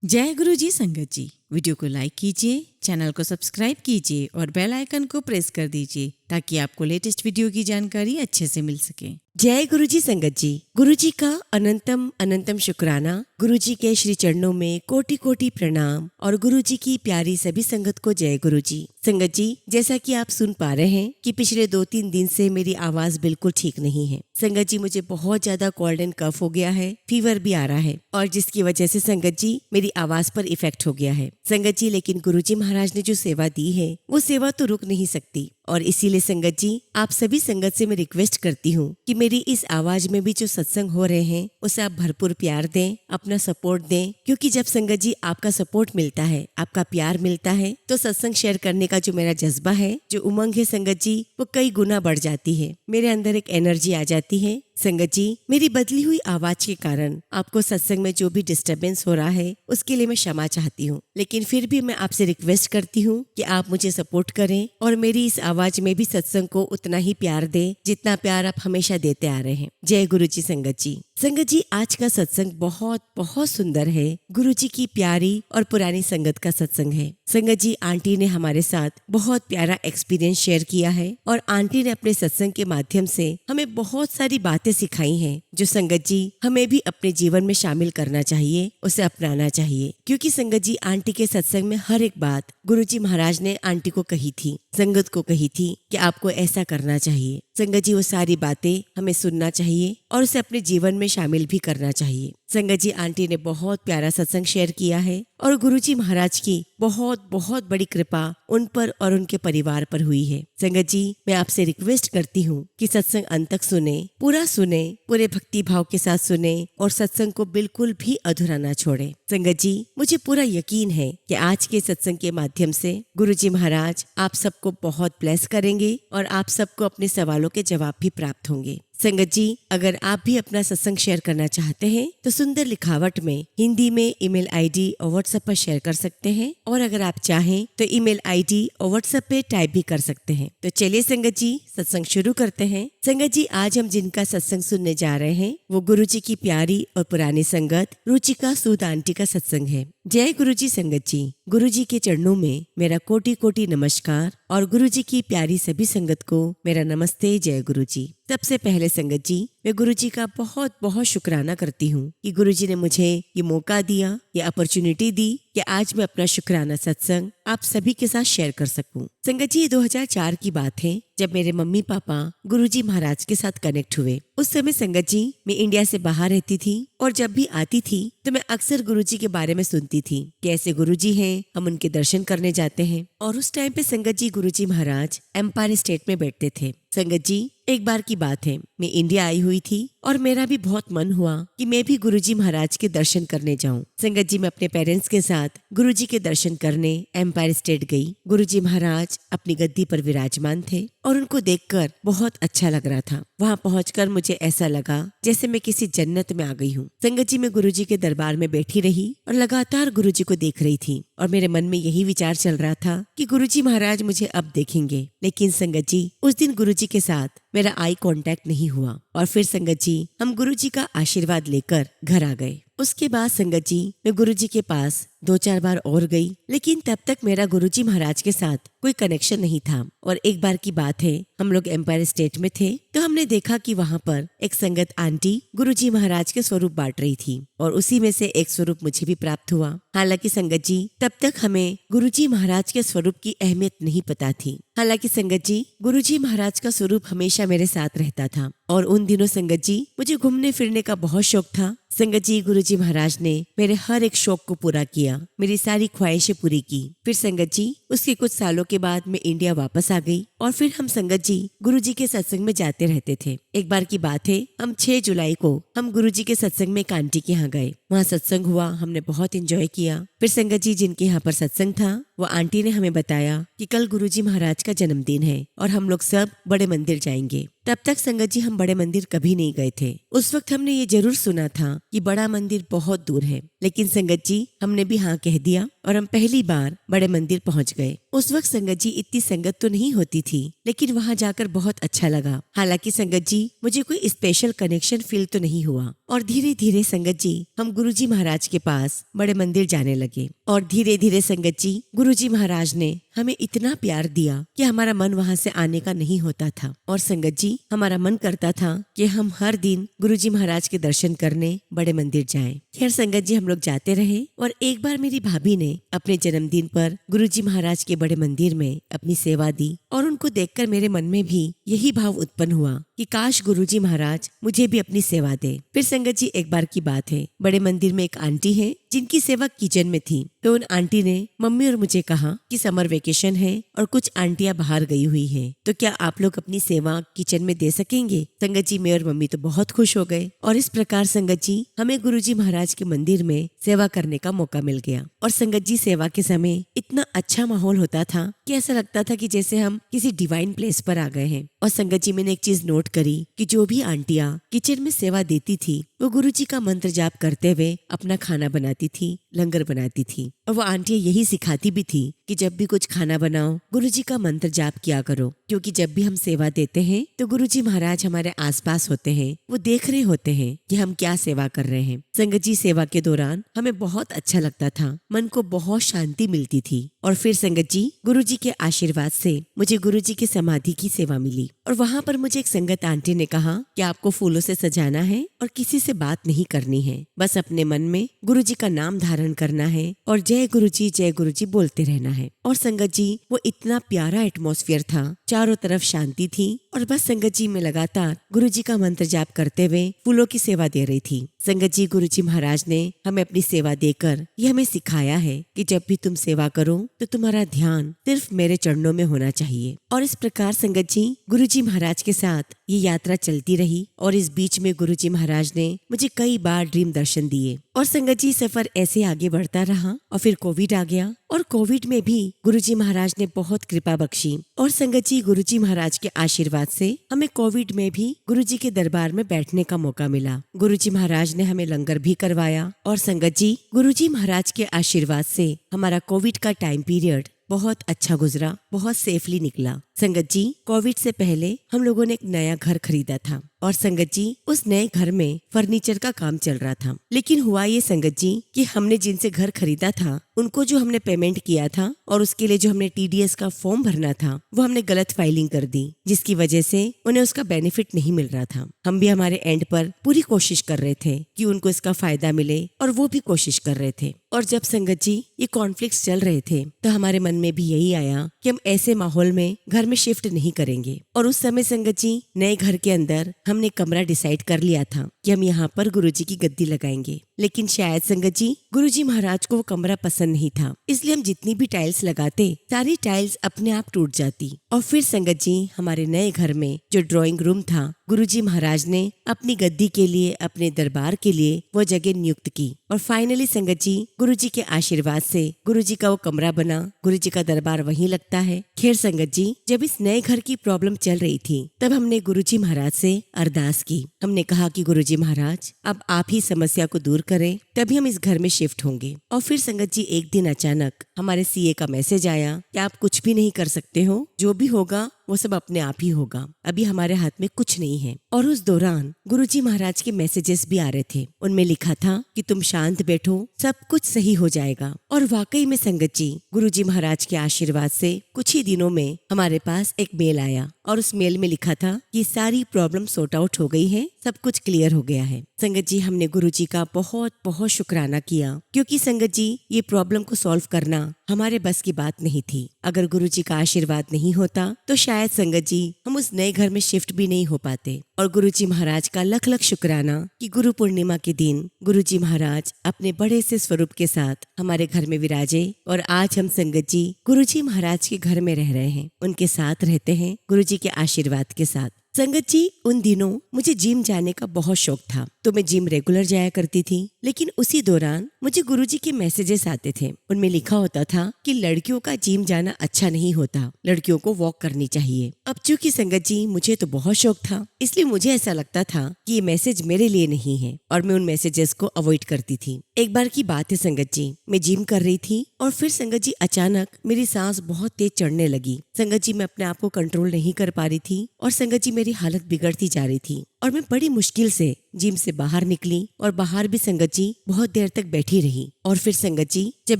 जय गुरु जी संगत जी। वीडियो को लाइक कीजिए, चैनल को सब्सक्राइब कीजिए और बेल आइकन को प्रेस कर दीजिए ताकि आपको लेटेस्ट वीडियो की जानकारी अच्छे से मिल सके। जय गुरु जी संगत जी। गुरु जी का अनंतम अनंतम शुक्राना। गुरु जी के श्री चरणों में कोटि कोटि प्रणाम और गुरु जी की प्यारी सभी संगत को जय गुरु जी। संगत जी, जैसा कि आप सुन पा रहे हैं कि पिछले 2-3 दिन से मेरी आवाज बिल्कुल ठीक नहीं है। संगत जी, मुझे बहुत ज्यादा कोल्ड एंड कफ हो गया है, फीवर भी आ रहा है और जिसकी वजह से संगत जी मेरी आवाज पर इफेक्ट हो गया है। संगत जी, लेकिन गुरु जी महाराज ने जो सेवा दी है वो सेवा तो रुक नहीं सकती और इसीलिए संगत जी, आप सभी संगत से मैं रिक्वेस्ट करती हूँ कि मेरी इस आवाज में भी जो सत्संग हो रहे हैं उसे आप भरपूर प्यार दें, अपना सपोर्ट दें, क्योंकि जब संगत जी आपका सपोर्ट मिलता है, आपका प्यार मिलता है तो सत्संग शेयर करने का जो मेरा जज्बा है, जो उमंग है संगत जी, वो कई गुना बढ़ जाती है। मेरे अंदर एक एनर्जी आ जाती है। संगत जी, मेरी बदली हुई आवाज के कारण आपको सत्संग में जो भी डिस्टरबेंस हो रहा है उसके लिए मैं क्षमा चाहती हूँ, लेकिन फिर भी मैं आपसे रिक्वेस्ट करती हूँ कि आप मुझे सपोर्ट करें और मेरी इस आवाज में भी सत्संग को उतना ही प्यार दें जितना प्यार आप हमेशा देते आ रहे हैं। जय गुरु जी संगत जी। संगत जी, आज का सत्संग बहुत बहुत सुंदर है। गुरु जी की प्यारी और पुरानी संगत का सत्संग है। संगत जी, आंटी ने हमारे साथ बहुत प्यारा एक्सपीरियंस शेयर किया है और आंटी ने अपने सत्संग के माध्यम से हमें बहुत सारी बातें सिखाई हैं जो संगत जी हमें भी अपने जीवन में शामिल करना चाहिए, उसे अपनाना चाहिए। क्योंकि संगत जी, आंटी के सत्संग में हर एक बात गुरु जी महाराज ने आंटी को कही थी, संगत को कही थी कि आपको ऐसा करना चाहिए। संगत जी, वो सारी बातें हमें सुनना चाहिए और उसे अपने जीवन में शामिल भी करना चाहिए। संगत जी, आंटी ने बहुत प्यारा सत्संग शेयर किया है और गुरुजी महाराज की बहुत बहुत बड़ी कृपा उन पर और उनके परिवार पर हुई है। संगत जी, मैं आपसे रिक्वेस्ट करती हूँ कि सत्संग अंत तक सुने, पूरा सुने, पूरे भक्ति भाव के साथ सुने और सत्संग को बिल्कुल भी अधूरा ना छोड़े। संगत जी, मुझे पूरा यकीन है कि आज के सत्संग के माध्यम से गुरुजी महाराज आप सबको बहुत ब्लेस करेंगे और आप सबको अपने सवालों के जवाब भी प्राप्त होंगे। संगत जी, अगर आप भी अपना सत्संग शेयर करना चाहते हैं तो सुंदर लिखावट में हिंदी में ईमेल आईडी और व्हाट्सएप पर शेयर कर सकते हैं और अगर आप चाहें तो ईमेल आईडी और व्हाट्सएप पे टाइप भी कर सकते हैं। तो चलिए संगत जी, सत्संग शुरू करते हैं। संगत जी, आज हम जिनका सत्संग सुनने जा रहे हैं वो गुरु जी की प्यारी और पुरानी संगत रुचिका सूद आंटी का सत्संग है। जय गुरु जी संगत जी। गुरु जी के चरणों में मेरा कोटि कोटि नमस्कार और गुरु जी की प्यारी सभी संगत को मेरा नमस्ते। जय गुरु जी। सबसे पहले संगत जी, मैं गुरु जी का बहुत बहुत शुक्राना करती हूँ कि गुरु जी ने मुझे ये मौका दिया, ये अपॉर्चुनिटी दी कि आज मैं अपना शुक्राना सत्संग आप सभी के साथ शेयर कर सकूं। संगत जी, ये 2004 की बात है जब मेरे मम्मी पापा गुरु जी महाराज के साथ कनेक्ट हुए। उस समय संगत जी मैं इंडिया से बाहर रहती थी और जब भी आती थी तो मैं अक्सर गुरु जी के बारे में सुनती थी कि ऐसे गुरु जी हैं, हम उनके दर्शन करने जाते हैं। और उस टाइम पे संगत जी गुरु जी महाराज एम्पायर स्टेट में बैठते थे। संगत जी, एक बार की बात है, मैं इंडिया आई हुई थी और मेरा भी बहुत मन हुआ कि मैं भी गुरुजी महाराज के दर्शन करने जाऊं। संगत जी, मैं अपने पेरेंट्स के साथ गुरुजी के दर्शन करने एम्पायर स्टेट गई। गुरुजी महाराज अपनी गद्दी पर विराजमान थे और उनको देखकर बहुत अच्छा लग रहा था। वहां पहुंचकर मुझे ऐसा लगा जैसे मैं किसी जन्नत में आ गई हूँ। संगत जी, मैं गुरुजी के दरबार में बैठी रही और लगातार गुरुजी को देख रही थी और मेरे मन में यही विचार चल रहा था कि गुरुजी महाराज मुझे अब देखेंगे। लेकिन संगत जी, उस दिन गुरुजी के साथ मेरा आई कांटेक्ट नहीं हुआ और फिर संगत जी हम गुरुजी का आशीर्वाद लेकर घर आ गए। उसके बाद संगत जी मैं गुरुजी के पास 2-4 बार और गई, लेकिन तब तक मेरा गुरुजी महाराज के साथ कोई कनेक्शन नहीं था। और एक बार की बात है, हम लोग एम्पायर स्टेट में थे तो हमने देखा कि वहाँ पर एक संगत आंटी गुरुजी महाराज के स्वरूप बांट रही थी और उसी में से एक स्वरूप मुझे भी प्राप्त हुआ। हालांकि संगत जी तब तक हमें गुरुजी महाराज के स्वरूप की अहमियत नहीं पता थी। हालांकि संगत जी गुरुजी महाराज का स्वरूप हमेशा मेरे साथ रहता था और उन दिनों संगत जी मुझे घूमने फिरने का बहुत शौक था। संगत जी गुरुजी महाराज ने मेरे हर एक शौक को पूरा किया, मेरी सारी ख्वाहिशें पूरी की। फिर संगत जी उसके कुछ सालों के बाद मैं इंडिया वापस आ गई और फिर हम संगत जी गुरुजी के सत्संग में जाते रहते थे। एक बार की बात है, हम 6 जुलाई को हम गुरुजी के सत्संग में एक आंटी के यहाँ गए। वहाँ सत्संग हुआ, हमने बहुत एंजॉय किया। फिर संगत जी जिनके यहाँ पर सत्संग था वो आंटी ने हमें बताया कि कल गुरुजी महाराज का जन्मदिन है और हम लोग सब बड़े मंदिर जाएंगे। तब तक संगत जी हम बड़े मंदिर कभी नहीं गए थे। उस वक्त हमने ये जरूर सुना था कि बड़ा मंदिर बहुत दूर है, लेकिन संगत जी हमने भी हाँ कह दिया और हम पहली बार बड़े मंदिर पहुंच गए। उस वक्त संगत जी इतनी संगत तो नहीं होती थी, लेकिन वहां जाकर बहुत अच्छा लगा। हालांकि संगत जी मुझे कोई स्पेशल कनेक्शन फील तो नहीं हुआ, और धीरे धीरे संगत जी हम गुरुजी महाराज के पास बड़े मंदिर जाने लगे। और धीरे धीरे संगत जी गुरुजी महाराज ने हमें इतना प्यार दिया कि हमारा मन वहाँ से आने का नहीं होता था। और संगत जी हमारा मन करता था कि हम हर दिन गुरुजी महाराज के दर्शन करने बड़े मंदिर जाएं। खैर संगत जी हम लोग जाते रहे और एक बार मेरी भाभी ने अपने जन्मदिन पर गुरुजी महाराज के बड़े मंदिर में अपनी सेवा दी और उनको देखकर मेरे मन में भी यही भाव उत्पन्न हुआ कि काश गुरुजी महाराज मुझे भी अपनी सेवा दे। फिर संगत जी एक बार की बात है, बड़े मंदिर में एक आंटी है जिनकी सेवा किचन में थी। तो उन आंटी ने मम्मी और मुझे कहा कि समर वेकेशन है और कुछ आंटियां बाहर गई हुई हैं, तो क्या आप लोग अपनी सेवा किचन में दे सकेंगे। संगत जी मैं और मम्मी तो बहुत खुश हो गए और इस प्रकार संगत जी हमें गुरुजी महाराज के मंदिर में सेवा करने का मौका मिल गया। और संगत जी सेवा के समय इतना अच्छा माहौल होता था कि ऐसा लगता था कि जैसे हम किसी डिवाइन प्लेस पर आ गए हैं। और संगत जी मैंने एक चीज नोट करी कि जो भी आंटियां किचन में सेवा देती थी वो गुरुजी का मंत्र जाप करते हुए अपना खाना बनाती थी, लंगर बनाती थी। और वो आंटियां यही सिखाती भी थी कि जब भी कुछ खाना बनाओ गुरुजी का मंत्र जाप किया करो, क्योंकि जब भी हम सेवा देते हैं तो गुरुजी महाराज हमारे आसपास होते हैं, वो देख रहे होते हैं कि हम क्या सेवा कर रहे हैं। संगत जी सेवा के दौरान हमें बहुत अच्छा लगता था, मन को बहुत शांति मिलती थी। और फिर संगत जी गुरुजी के आशीर्वाद से मुझे गुरुजी की समाधि की सेवा मिली और वहाँ पर मुझे एक संगत आंटी ने कहा कि आपको फूलों से सजाना है और किसी से बात नहीं करनी है, बस अपने मन में गुरुजी का नाम धारण करना है और जय गुरुजी बोलते रहना है। और संगत जी वो इतना प्यारा एटमॉस्फेयर था, चारों तरफ शांति थी और बस संगत जी मैं लगातार गुरुजी का मंत्र जाप करते हुए फूलों की सेवा दे रही थी। संगत जी गुरुजी महाराज ने हमें अपनी सेवा देकर ये हमें सिखाया है कि जब भी तुम सेवा करो तो तुम्हारा ध्यान सिर्फ मेरे चरणों में होना चाहिए। और इस प्रकार संगत जी गुरुजी महाराज के साथ ये यात्रा चलती रही और इस बीच में गुरुजी महाराज ने मुझे कई बार ड्रीम दर्शन दिए। और संगत जी सफर ऐसे आगे बढ़ता रहा और फिर कोविड आ गया और कोविड में भी गुरुजी महाराज ने बहुत कृपा बख्शी। और संगत जी गुरुजी महाराज के आशीर्वाद से हमें कोविड में भी गुरुजी के दरबार में बैठने का मौका मिला। गुरुजी महाराज ने हमें लंगर भी करवाया और संगत जी गुरुजी महाराज के आशीर्वाद से हमारा कोविड का टाइम पीरियड बहुत अच्छा गुजरा, बहुत सेफली निकला। संगत जी कोविड से पहले हम लोगों ने एक नया घर खरीदा था और संगत जी उस नए घर में फर्नीचर का काम चल रहा था। लेकिन हुआ ये संगत जी कि हमने जिनसे घर खरीदा था उनको जो हमने पेमेंट किया था और उसके लिए जो हमने TDS का फॉर्म भरना था वो हमने गलत फाइलिंग कर दी, जिसकी वजह से उन्हें उसका बेनिफिट नहीं मिल रहा था। हम भी हमारे एंड पर पूरी कोशिश कर रहे थे कि उनको इसका फायदा मिले और वो भी कोशिश कर रहे थे। और जब संगत जी ये कॉन्फ्लिक्ट्स चल रहे थे तो हमारे मन में भी यही आया कि हम ऐसे माहौल में घर में शिफ्ट नहीं करेंगे। और उस समय संगत जी नए घर के अंदर हमने कमरा डिसाइड कर लिया था कि हम यहाँ पर गुरुजी की गद्दी लगाएंगे। लेकिन शायद संगत जी गुरुजी महाराज को वो कमरा पसंद नहीं था, इसलिए हम जितनी भी टाइल्स लगाते सारी टाइल्स अपने आप टूट जाती। और फिर संगत जी हमारे नए घर में जो ड्राइंग रूम था गुरुजी महाराज ने अपनी गद्दी के लिए, अपने दरबार के लिए वो जगह नियुक्त की। और फाइनली संगत जी गुरुजी के आशीर्वाद से गुरुजी का वो कमरा बना, गुरुजी का दरबार वहीं लगता है। खैर संगत जी जब इस नए घर की प्रॉब्लम चल रही थी तब हमने गुरुजी महाराज से अरदास की। हमने कहा कि गुरुजी महाराज अब आप ही समस्या को दूर करें, तभी हम इस घर में शिफ्ट होंगे। और फिर संगत जी एक दिन अचानक हमारे CA का मैसेज आया कि आप कुछ भी नहीं कर सकते हो, जो भी होगा वो सब अपने आप ही होगा, अभी हमारे हाथ में कुछ नहीं है। और उस दौरान गुरुजी महाराज के मैसेजेस भी आ रहे थे, उनमें लिखा था कि तुम शांत बैठो, सब कुछ सही हो जाएगा। और वाकई में संगत जी गुरुजी महाराज के आशीर्वाद से कुछ ही दिनों में हमारे पास एक मेल आया और उस मेल में लिखा था कि सारी प्रॉब्लम सॉर्ट आउट हो गई है, सब कुछ क्लियर हो गया है। संगत जी हमने गुरुजी का बहुत बहुत शुक्राना किया, क्योंकि संगत जी ये प्रॉब्लम को सॉल्व करना हमारे बस की बात नहीं थी। अगर गुरुजी का आशीर्वाद नहीं होता तो शायद संगत जी हम उस नए घर में शिफ्ट भी नहीं हो पाते। और गुरुजी महाराज का लख लख शुक्राना कि गुरु पूर्णिमा के दिन गुरुजी महाराज अपने बड़े से स्वरूप के साथ हमारे घर में विराजे और आज हम संगत जी गुरुजी महाराज के घर में रह रहे हैं, उनके साथ रहते हैं गुरुजी के आशीर्वाद के साथ। संगत जी उन दिनों मुझे जिम जाने का बहुत शौक था, तो मैं जिम रेगुलर जाया करती थी। लेकिन उसी दौरान मुझे गुरुजी के मैसेजेस आते थे, उनमें लिखा होता था कि लड़कियों का जिम जाना अच्छा नहीं होता, लड़कियों को वॉक करनी चाहिए। अब चूंकि संगत जी मुझे तो बहुत शौक था, इसलिए मुझे ऐसा लगता था कि ये मैसेज मेरे लिए नहीं है और मैं उन मैसेजेस को अवॉइड करती थी। एक बार की बात है संगत जी, मैं जिम कर रही थी और फिर संगत जी अचानक मेरी सांस बहुत तेज चढ़ने लगी। संगत जी मैं अपने आप को कंट्रोल नहीं कर पा रही थी और संगत जी मेरी हालत बिगड़ती जा रही थी। और मैं बड़ी मुश्किल से जिम से बाहर निकली और बाहर भी संगत जी बहुत देर तक बैठी रही। और फिर संगत जी जब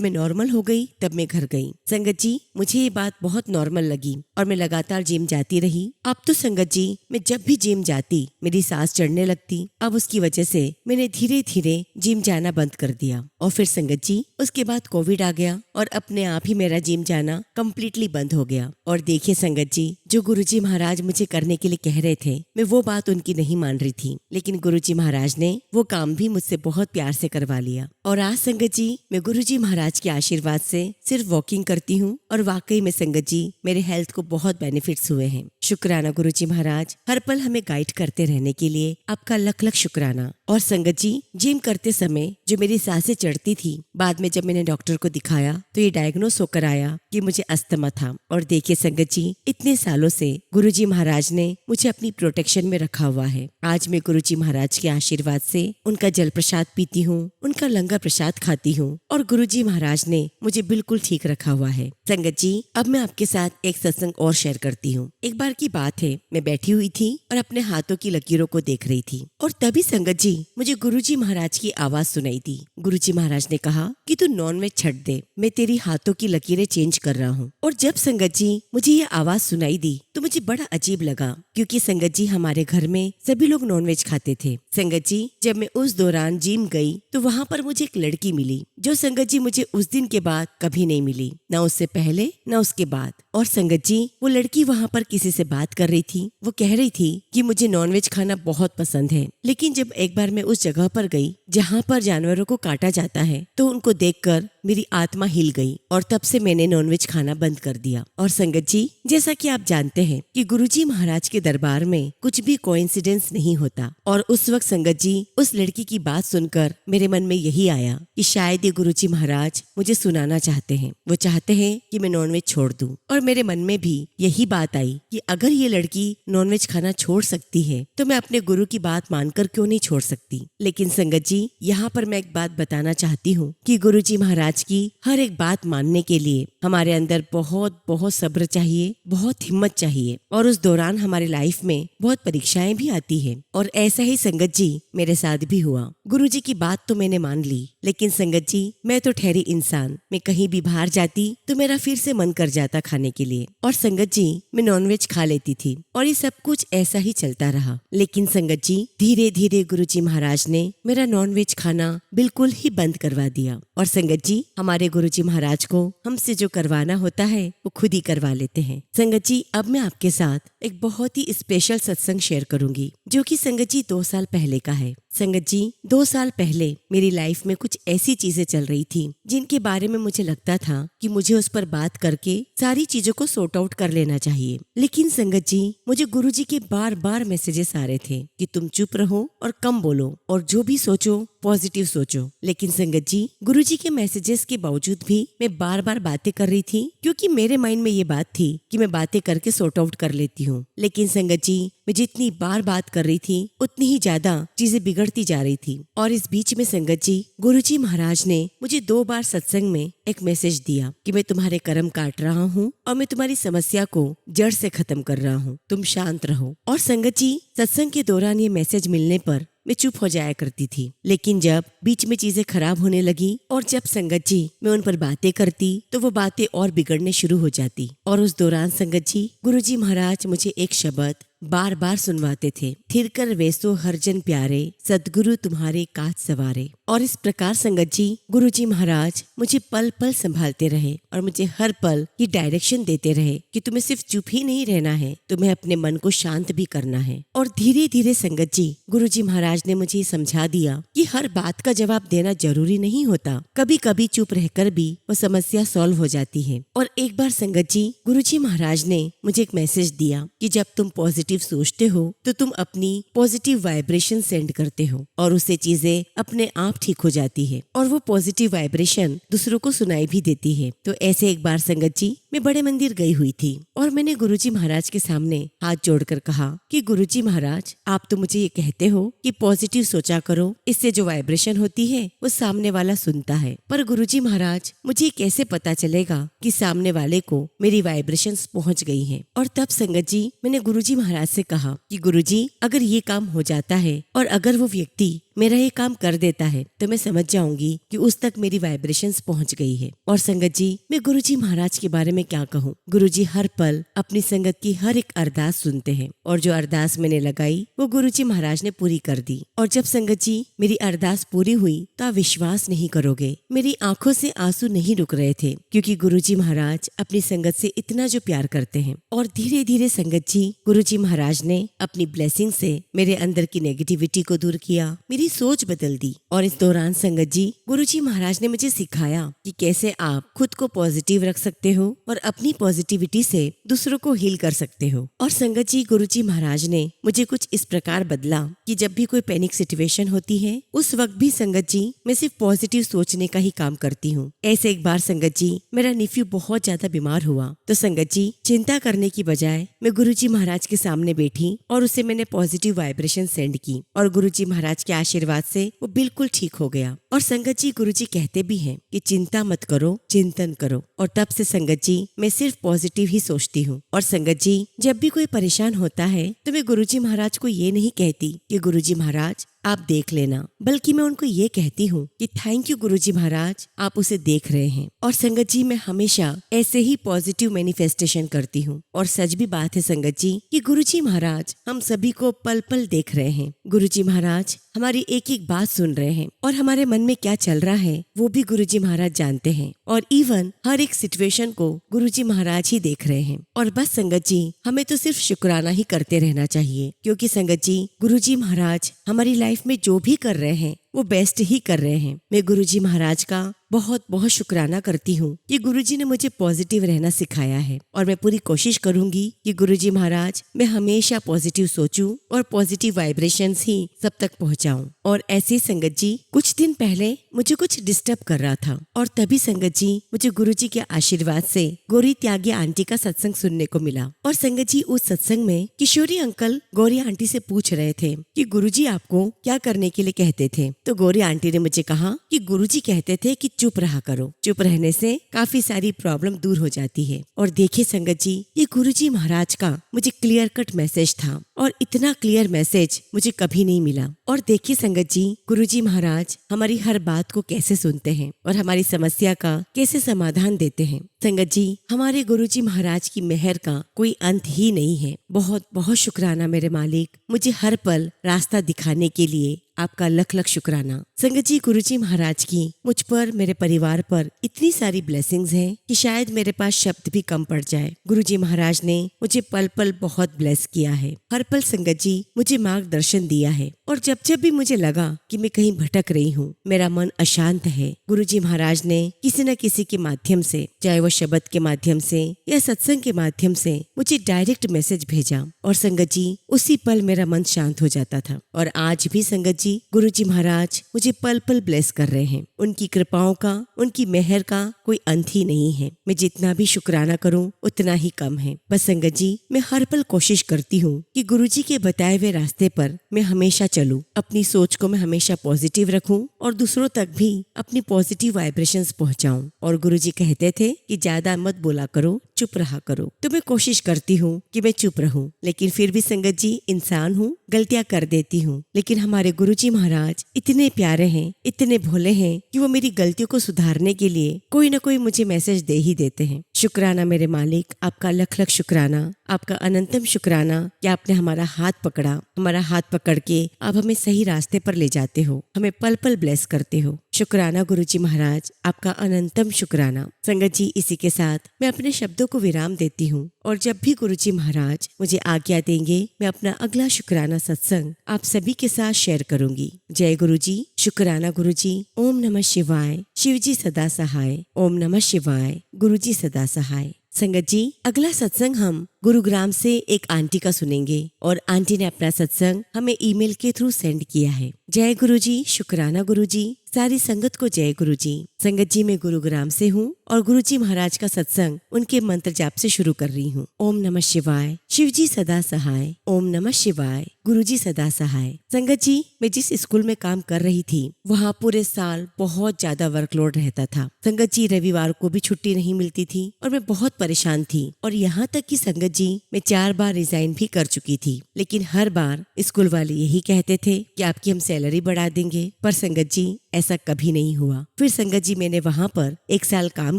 मैं नॉर्मल हो गई तब मैं घर गई। संगत जी मुझे ये बात बहुत नॉर्मल लगी और मैं लगातार जिम जाती रही। अब तो संगत जी मैं जब भी जिम जाती मेरी सांस चढ़ने लगती। अब उसकी वजह से मैंने धीरे धीरे जिम जाना बंद कर दिया। और फिर संगत जी उसके बाद कोविड आ गया और अपने आप ही मेरा जिम जाना कम्प्लीटली बंद हो गया। और देखिए संगत जी, जो गुरुजी महाराज मुझे करने के लिए कह रहे थे मैं वो बात उनकी नहीं मान रही थी, लेकिन गुरुजी महाराज ने वो काम भी मुझसे बहुत प्यार से करवा लिया। और आज संगत जी मैं गुरुजी महाराज के आशीर्वाद से सिर्फ वॉकिंग करती हूँ और वाकई में संगत जी मेरे हेल्थ को बहुत बेनिफिट्स हुए हैं। शुक्राना गुरुजी महाराज, हर पल हमें गाइड करते रहने के लिए आपका लख लख शुक्राना। और संगत जी जिम करते समय जो मेरी सांसें चढ़ती थी, बाद में जब मैंने डॉक्टर को दिखाया तो ये डायग्नोस होकर आया कि मुझे अस्थमा था। और देखिए संगत जी इतने सालों से गुरुजी महाराज ने मुझे अपनी प्रोटेक्शन में रखा हुआ है। आज मैं गुरुजी महाराज के आशीर्वाद से उनका जल प्रसाद पीती हूँ, उनका लंगर प्रसाद खाती हूँ और गुरुजी महाराज ने मुझे बिल्कुल ठीक रखा हुआ है। संगत जी अब मैं आपके साथ एक सत्संग और शेयर करती हूँ। एक बार की बात है, मैं बैठी हुई थी और अपने हाथों की लकीरों को देख रही थी और तभी संगत जी मुझे गुरुजी महाराज की आवाज सुनाई दी। गुरुजी महाराज ने कहा कि तू नॉनवेज छੱਡ दे, मैं तेरी हाथों की लकीरें चेंज कर रहा हूँ। और जब संगत जी मुझे ये आवाज सुनाई दी तो मुझे बड़ा अजीब लगा, क्योंकि संगत जी हमारे घर में सभी लोग नॉनवेज खाते थे। संगत जी जब मैं उस दौरान जिम गई तो वहाँ पर मुझे एक लड़की मिली, जो संगत जी मुझे उस दिन के बाद कभी नहीं मिली, ना उससे पहले ना उसके बाद। और संगत जी वो लड़की वहाँ पर किसी से बात कर रही थी। वो कह रही थी कि मुझे नॉनवेज खाना बहुत पसंद है, लेकिन जब एक बार मैं उस जगह पर गई जहाँ पर जानवरों को काटा जाता है तो उनको देखकर मेरी आत्मा हिल गई और तब से मैंने नॉनवेज खाना बंद कर दिया। और संगत जी जैसा कि आप जानते हैं कि गुरुजी महाराज के दरबार में कुछ भी कोइंसिडेंस नहीं होता। और उस वक्त संगत जी उस लड़की की बात सुनकर मेरे मन में यही आया कि शायद ये गुरुजी महाराज मुझे सुनाना चाहते हैं। वो चाहते हैं कि मैं नॉनवेज छोड़ दूं। और मेरे मन में भी यही बात आई कि अगर ये लड़की नॉनवेज खाना छोड़ सकती है तो मैं अपने गुरु की बात मानकर क्यों नहीं छोड़ सकती। लेकिन संगत जी यहाँ पर मैं एक बात बताना चाहती हूँ कि गुरुजी महाराज की हर एक बात मानने के लिए हमारे अंदर बहुत बहुत सब्र चाहिए, बहुत हिम्मत चाहिए। और उस दौरान हमारी लाइफ में बहुत परीक्षाएं भी आती है। और ऐसा ही संगत जी मेरे साथ भी हुआ। गुरुजी की बात तो मैंने मान ली, लेकिन संगत जी मैं तो ठहरी इंसान। मैं कहीं भी बाहर जाती तो मेरा फिर से मन कर जाता खाने के लिए। और संगत जी मैं नॉनवेज खा लेती थी और ये सब कुछ ऐसा ही चलता रहा। लेकिन संगत जी धीरे धीरे गुरुजी महाराज ने मेरा नॉनवेज खाना बिल्कुल ही बंद करवा दिया। और संगत जी हमारे गुरुजी महाराज को हमसे जो करवाना होता है वो खुद ही करवा लेते हैं। संगत जी अब मैं आपके साथ एक बहुत ही स्पेशल सत्संग शेयर करूंगी, जो कि संगत जी 2 साल पहले का है। संगत जी 2 साल पहले मेरी लाइफ में कुछ ऐसी चीजें चल रही थी जिनके बारे में मुझे लगता था कि मुझे उस पर बात करके सारी चीजों को सॉर्ट आउट कर लेना चाहिए। लेकिन संगत जी मुझे गुरुजी के बार बार मैसेजेस आ रहे थे कि तुम चुप रहो और कम बोलो और जो भी सोचो पॉजिटिव सोचो। लेकिन संगत जी गुरुजी के मैसेजेस के बावजूद भी मैं बार बार बातें कर रही थी, क्योंकि मेरे माइंड में ये बात थी कि मैं बातें करके सॉर्ट आउट कर लेती हूँ। लेकिन संगत जी मैं जितनी बार बात कर रही थी उतनी ही ज्यादा चीजें बिगड़ती जा रही थी। और इस बीच में संगत जी गुरुजी महाराज ने मुझे 2 बार सत्संग में एक मैसेज दिया कि मैं तुम्हारे कर्म काट रहा हूँ और मैं तुम्हारी समस्या को जड़ से खत्म कर रहा हूँ, तुम शांत रहो। और संगत जी सत्संग के दौरान ये मैसेज मिलने पर मैं चुप हो जाया करती थी, लेकिन जब बीच में चीजें खराब होने लगी और जब संगत जी मैं उन पर बातें करती तो वो बातें और बिगड़ने शुरू हो जाती। और उस दौरान संगत जी गुरुजी महाराज मुझे एक शब्द बार बार सुनवाते थे, थिर कर वैसो हर जन प्यारे, सदगुरु तुम्हारे काज सवारे। और इस प्रकार संगत जी गुरुजी महाराज मुझे पल पल संभालते रहे और मुझे हर पल ये डायरेक्शन देते रहे कि तुम्हें सिर्फ चुप ही नहीं रहना है, तुम्हें अपने मन को शांत भी करना है। और धीरे धीरे संगत जी गुरुजी महाराज ने मुझे समझा दिया कि हर बात का जवाब देना जरूरी नहीं होता, कभी कभी चुप रहकर भी वो समस्या सॉल्व हो जाती है। और एक बार संगत जी गुरुजी महाराज ने मुझे एक मैसेज दिया कि जब तुम पॉजिटिव सोचते हो तो तुम अपनी पॉजिटिव वाइब्रेशन सेंड करते हो और उससे चीजें अपने आप ठीक हो जाती है और वो पॉजिटिव वाइब्रेशन दूसरों को सुनाई भी देती है। तो ऐसे एक बार संगत जी मैं बड़े मंदिर गई हुई थी और मैंने गुरुजी महाराज के सामने हाथ जोड़कर कहा कि गुरुजी महाराज, आप तो मुझे ये कहते हो कि पॉजिटिव सोचा करो, इससे जो वाइब्रेशन होती है वो सामने वाला सुनता है। पर गुरुजी महाराज, मुझे कैसे पता चलेगा कि सामने वाले को मेरी वाइब्रेशंस पहुंच गई हैं? और तब संगत जी, मैंने गुरुजी महाराज से कहा कि गुरुजी, अगर ये काम हो जाता है और अगर वो व्यक्ति मेरा ये काम कर देता है तो मैं समझ जाऊंगी कि उस तक मेरी वाइब्रेशंस पहुंच गई है। और संगत जी, मैं गुरुजी महाराज के बारे में क्या कहूँ। गुरुजी हर पल अपनी संगत की हर एक अरदास सुनते हैं और जो अरदास मैंने लगाई वो गुरुजी महाराज ने पूरी कर दी। और जब संगत जी मेरी अरदास पूरी हुई तो आप विश्वास नहीं करोगे, मेरी आंखों से आंसू नहीं रुक रहे थे, क्योंकि गुरुजी महाराज अपनी संगत से इतना जो प्यार करते हैं। और धीरे धीरे संगत जी, गुरुजी महाराज ने अपनी ब्लेसिंग से मेरे अंदर की नेगेटिविटी को दूर किया, मेरी सोच बदल दी। और इस दौरान संगत जी, गुरुजी महाराज ने मुझे सिखाया कि कैसे आप खुद को पॉजिटिव रख सकते हो और अपनी पॉजिटिविटी से दूसरों को हील कर सकते हो। और संगत जी, गुरुजी महाराज ने मुझे कुछ इस प्रकार बदला कि जब भी कोई पैनिक सिचुएशन होती है उस वक्त भी संगत जी मैं सिर्फ पॉजिटिव सोचने का ही काम करती हूँ। ऐसे एक बार संगत जी, मेरा निफ्यू बहुत ज्यादा बीमार हुआ तो संगत जी, चिंता करने की बजाय मैं गुरुजी महाराज के सामने बैठी और उसे मैंने पॉजिटिव वाइब्रेशन सेंड की और गुरुजी महाराज के आशीर्वाद से वो बिल्कुल ठीक हो गया। और संगत जी, गुरुजी कहते भी हैं कि चिंता मत करो, चिंतन करो। और तब से संगत जी मैं सिर्फ पॉजिटिव ही सोचती हूँ। और संगत जी, जब भी कोई परेशान होता है तो मैं गुरुजी महाराज को ये नहीं कहती कि गुरुजी महाराज आप देख लेना, बल्कि मैं उनको ये कहती हूँ कि थैंक यू गुरुजी महाराज, आप उसे देख रहे हैं। और संगत जी, मैं हमेशा ऐसे ही पॉजिटिव मैनिफेस्टेशन करती हूँ। और सच भी बात है संगत जी कि गुरुजी महाराज हम सभी को पल पल देख रहे हैं। गुरुजी महाराज हमारी एक एक बात सुन रहे हैं और हमारे मन में क्या चल रहा है वो भी गुरुजी महाराज जानते हैं। और इवन हर एक सिचुएशन को गुरुजी महाराज ही देख रहे हैं। और बस संगत जी, हमें तो सिर्फ शुक्राना ही करते रहना चाहिए, क्योंकि संगत जी, गुरुजी महाराज हमारी लाइफ में जो भी कर रहे हैं वो बेस्ट ही कर रहे हैं। मैं गुरुजी महाराज का बहुत बहुत शुक्राना करती हूँ कि गुरुजी ने मुझे पॉजिटिव रहना सिखाया है। और मैं पूरी कोशिश करूंगी कि गुरुजी महाराज मैं हमेशा पॉजिटिव सोचूं और पॉजिटिव वाइब्रेशंस ही सब तक पहुंचाऊं। और ऐसे संगत जी, कुछ दिन पहले मुझे कुछ डिस्टर्ब कर रहा था और तभी संगत जी मुझे गुरुजी के आशीर्वाद से गौरी त्यागी आंटी का सत्संग सुनने को मिला। और संगत जी, उस सत्संग में किशोरी अंकल गौरी आंटी से पूछ रहे थे कि गुरुजी आपको क्या करने के लिए कहते थे। तो गौरी आंटी ने मुझे कहा कि गुरुजी कहते थे कि चुप रहा करो, चुप रहने से काफी सारी प्रॉब्लम दूर हो जाती है। और देखिए संगत जी, ये गुरुजी महाराज का मुझे क्लियर कट मैसेज था और इतना क्लियर मैसेज मुझे कभी नहीं मिला। और देखिए संगत जी, गुरुजी महाराज हमारी हर बात को कैसे सुनते हैं और हमारी समस्या का कैसे समाधान देते हैं। संगत जी, हमारे गुरुजी महाराज की मेहर का कोई अंत ही नहीं है। बहुत बहुत शुक्राना मेरे मालिक, मुझे हर पल रास्ता दिखाने के लिए आपका लख लख शुक्राना। संगत जी, गुरुजी महाराज की मुझ पर, मेरे परिवार पर इतनी सारी ब्लेसिंग्स हैं कि शायद मेरे पास शब्द भी कम पड़ जाए। गुरुजी महाराज ने मुझे पल पल बहुत ब्लेस किया है। हर पल संगत जी मुझे मार्गदर्शन दिया है। और जब जब भी मुझे लगा कि मैं कहीं भटक रही हूँ, मेरा मन अशांत है, गुरुजी महाराज ने किसी न किसी के माध्यम से, चाहे वो शब्द के माध्यम से या सत्संग के माध्यम से, मुझे डायरेक्ट मैसेज भेजा। और संगत जी उसी पल मेरा मन शांत हो जाता था। और आज भी संगत जी गुरुजी महाराज मुझे पल पल ब्लेस कर रहे हैं। उनकी कृपाओं का, उनकी मेहर का कोई अंत ही नहीं है। मैं जितना भी शुक्राना करूं उतना ही कम है। बस संगत जी, मैं हर पल कोशिश करती हूँ कि गुरुजी के बताए हुए रास्ते पर मैं हमेशा चलूं, अपनी सोच को मैं हमेशा पॉजिटिव रखूं और दूसरों तक भी अपनी पॉजिटिव वाइब्रेशंस पहुंचाऊं। और गुरुजी कहते थे कि ज्यादा मत बोला करो, चुप रहा करो। तो मैं कोशिश करती हूँ कि मैं चुप रहूं, लेकिन फिर भी संगत जी इंसान हूँ, गलतियां कर देती हूँ। लेकिन हमारे गुरुजी महाराज इतने प्यारे हैं, इतने भोले हैं कि वो मेरी गलतियों को सुधारने के लिए कोई न कोई मुझे मैसेज दे ही देते हैं। शुक्राना मेरे मालिक, आपका लख लख शुक्राना, आपका अनंतम शुक्राना कि आपने हमारा हाथ पकड़ा, हमारा हाथ पकड़ के आप हमें सही रास्ते पर ले जाते हो, हमें पल पल ब्लेस करते हो। शुक्राना गुरुजी महाराज, आपका अनंतम शुक्राना। संगत जी, इसी के साथ मैं अपने शब्दों को विराम देती हूँ और जब भी गुरुजी महाराज मुझे आज्ञा देंगे, मैं अपना अगला शुक्राना सत्संग आप सभी के साथ शेयर करूंगी। जय गुरुजी, शुक्राना गुरुजी। ओम नमः शिवाय। शिवजी सदा सहाय। ओम नमः शिवाय। गुरुजी सदा सहाय। संगत जी, अगला सत्संग हम गुरुग्राम से एक आंटी का सुनेंगे और आंटी ने अपना सत्संग हमें ईमेल के थ्रू सेंड किया है। जय गुरुजी, शुक्राना गुरुजी। सारी संगत को जय गुरुजी। संगत जी मैं गुरुग्राम से हूँ और गुरुजी महाराज का सत्संग उनके मंत्र जाप से शुरू कर रही हूँ। ओम नमः शिवाय, शिव जी सदा सहाय। ओम नमः शिवाय, गुरुजी सदा सहाय। संगत जी मैं जिस स्कूल में काम कर रही थी वहाँ पूरे साल बहुत ज्यादा वर्कलोड रहता था। संगत जी रविवार को भी छुट्टी नहीं मिलती थी और मैं बहुत परेशान थी। और यहाँ तक कि संगत जी मैं 4 बार रिजाइन भी कर चुकी थी, लेकिन हर बार स्कूल वाले यही कहते थे कि आपकी हम सैलरी बढ़ा देंगे। पर संगत जी ऐसा कभी नहीं हुआ। फिर संगत जी मैंने वहाँ पर 1 साल काम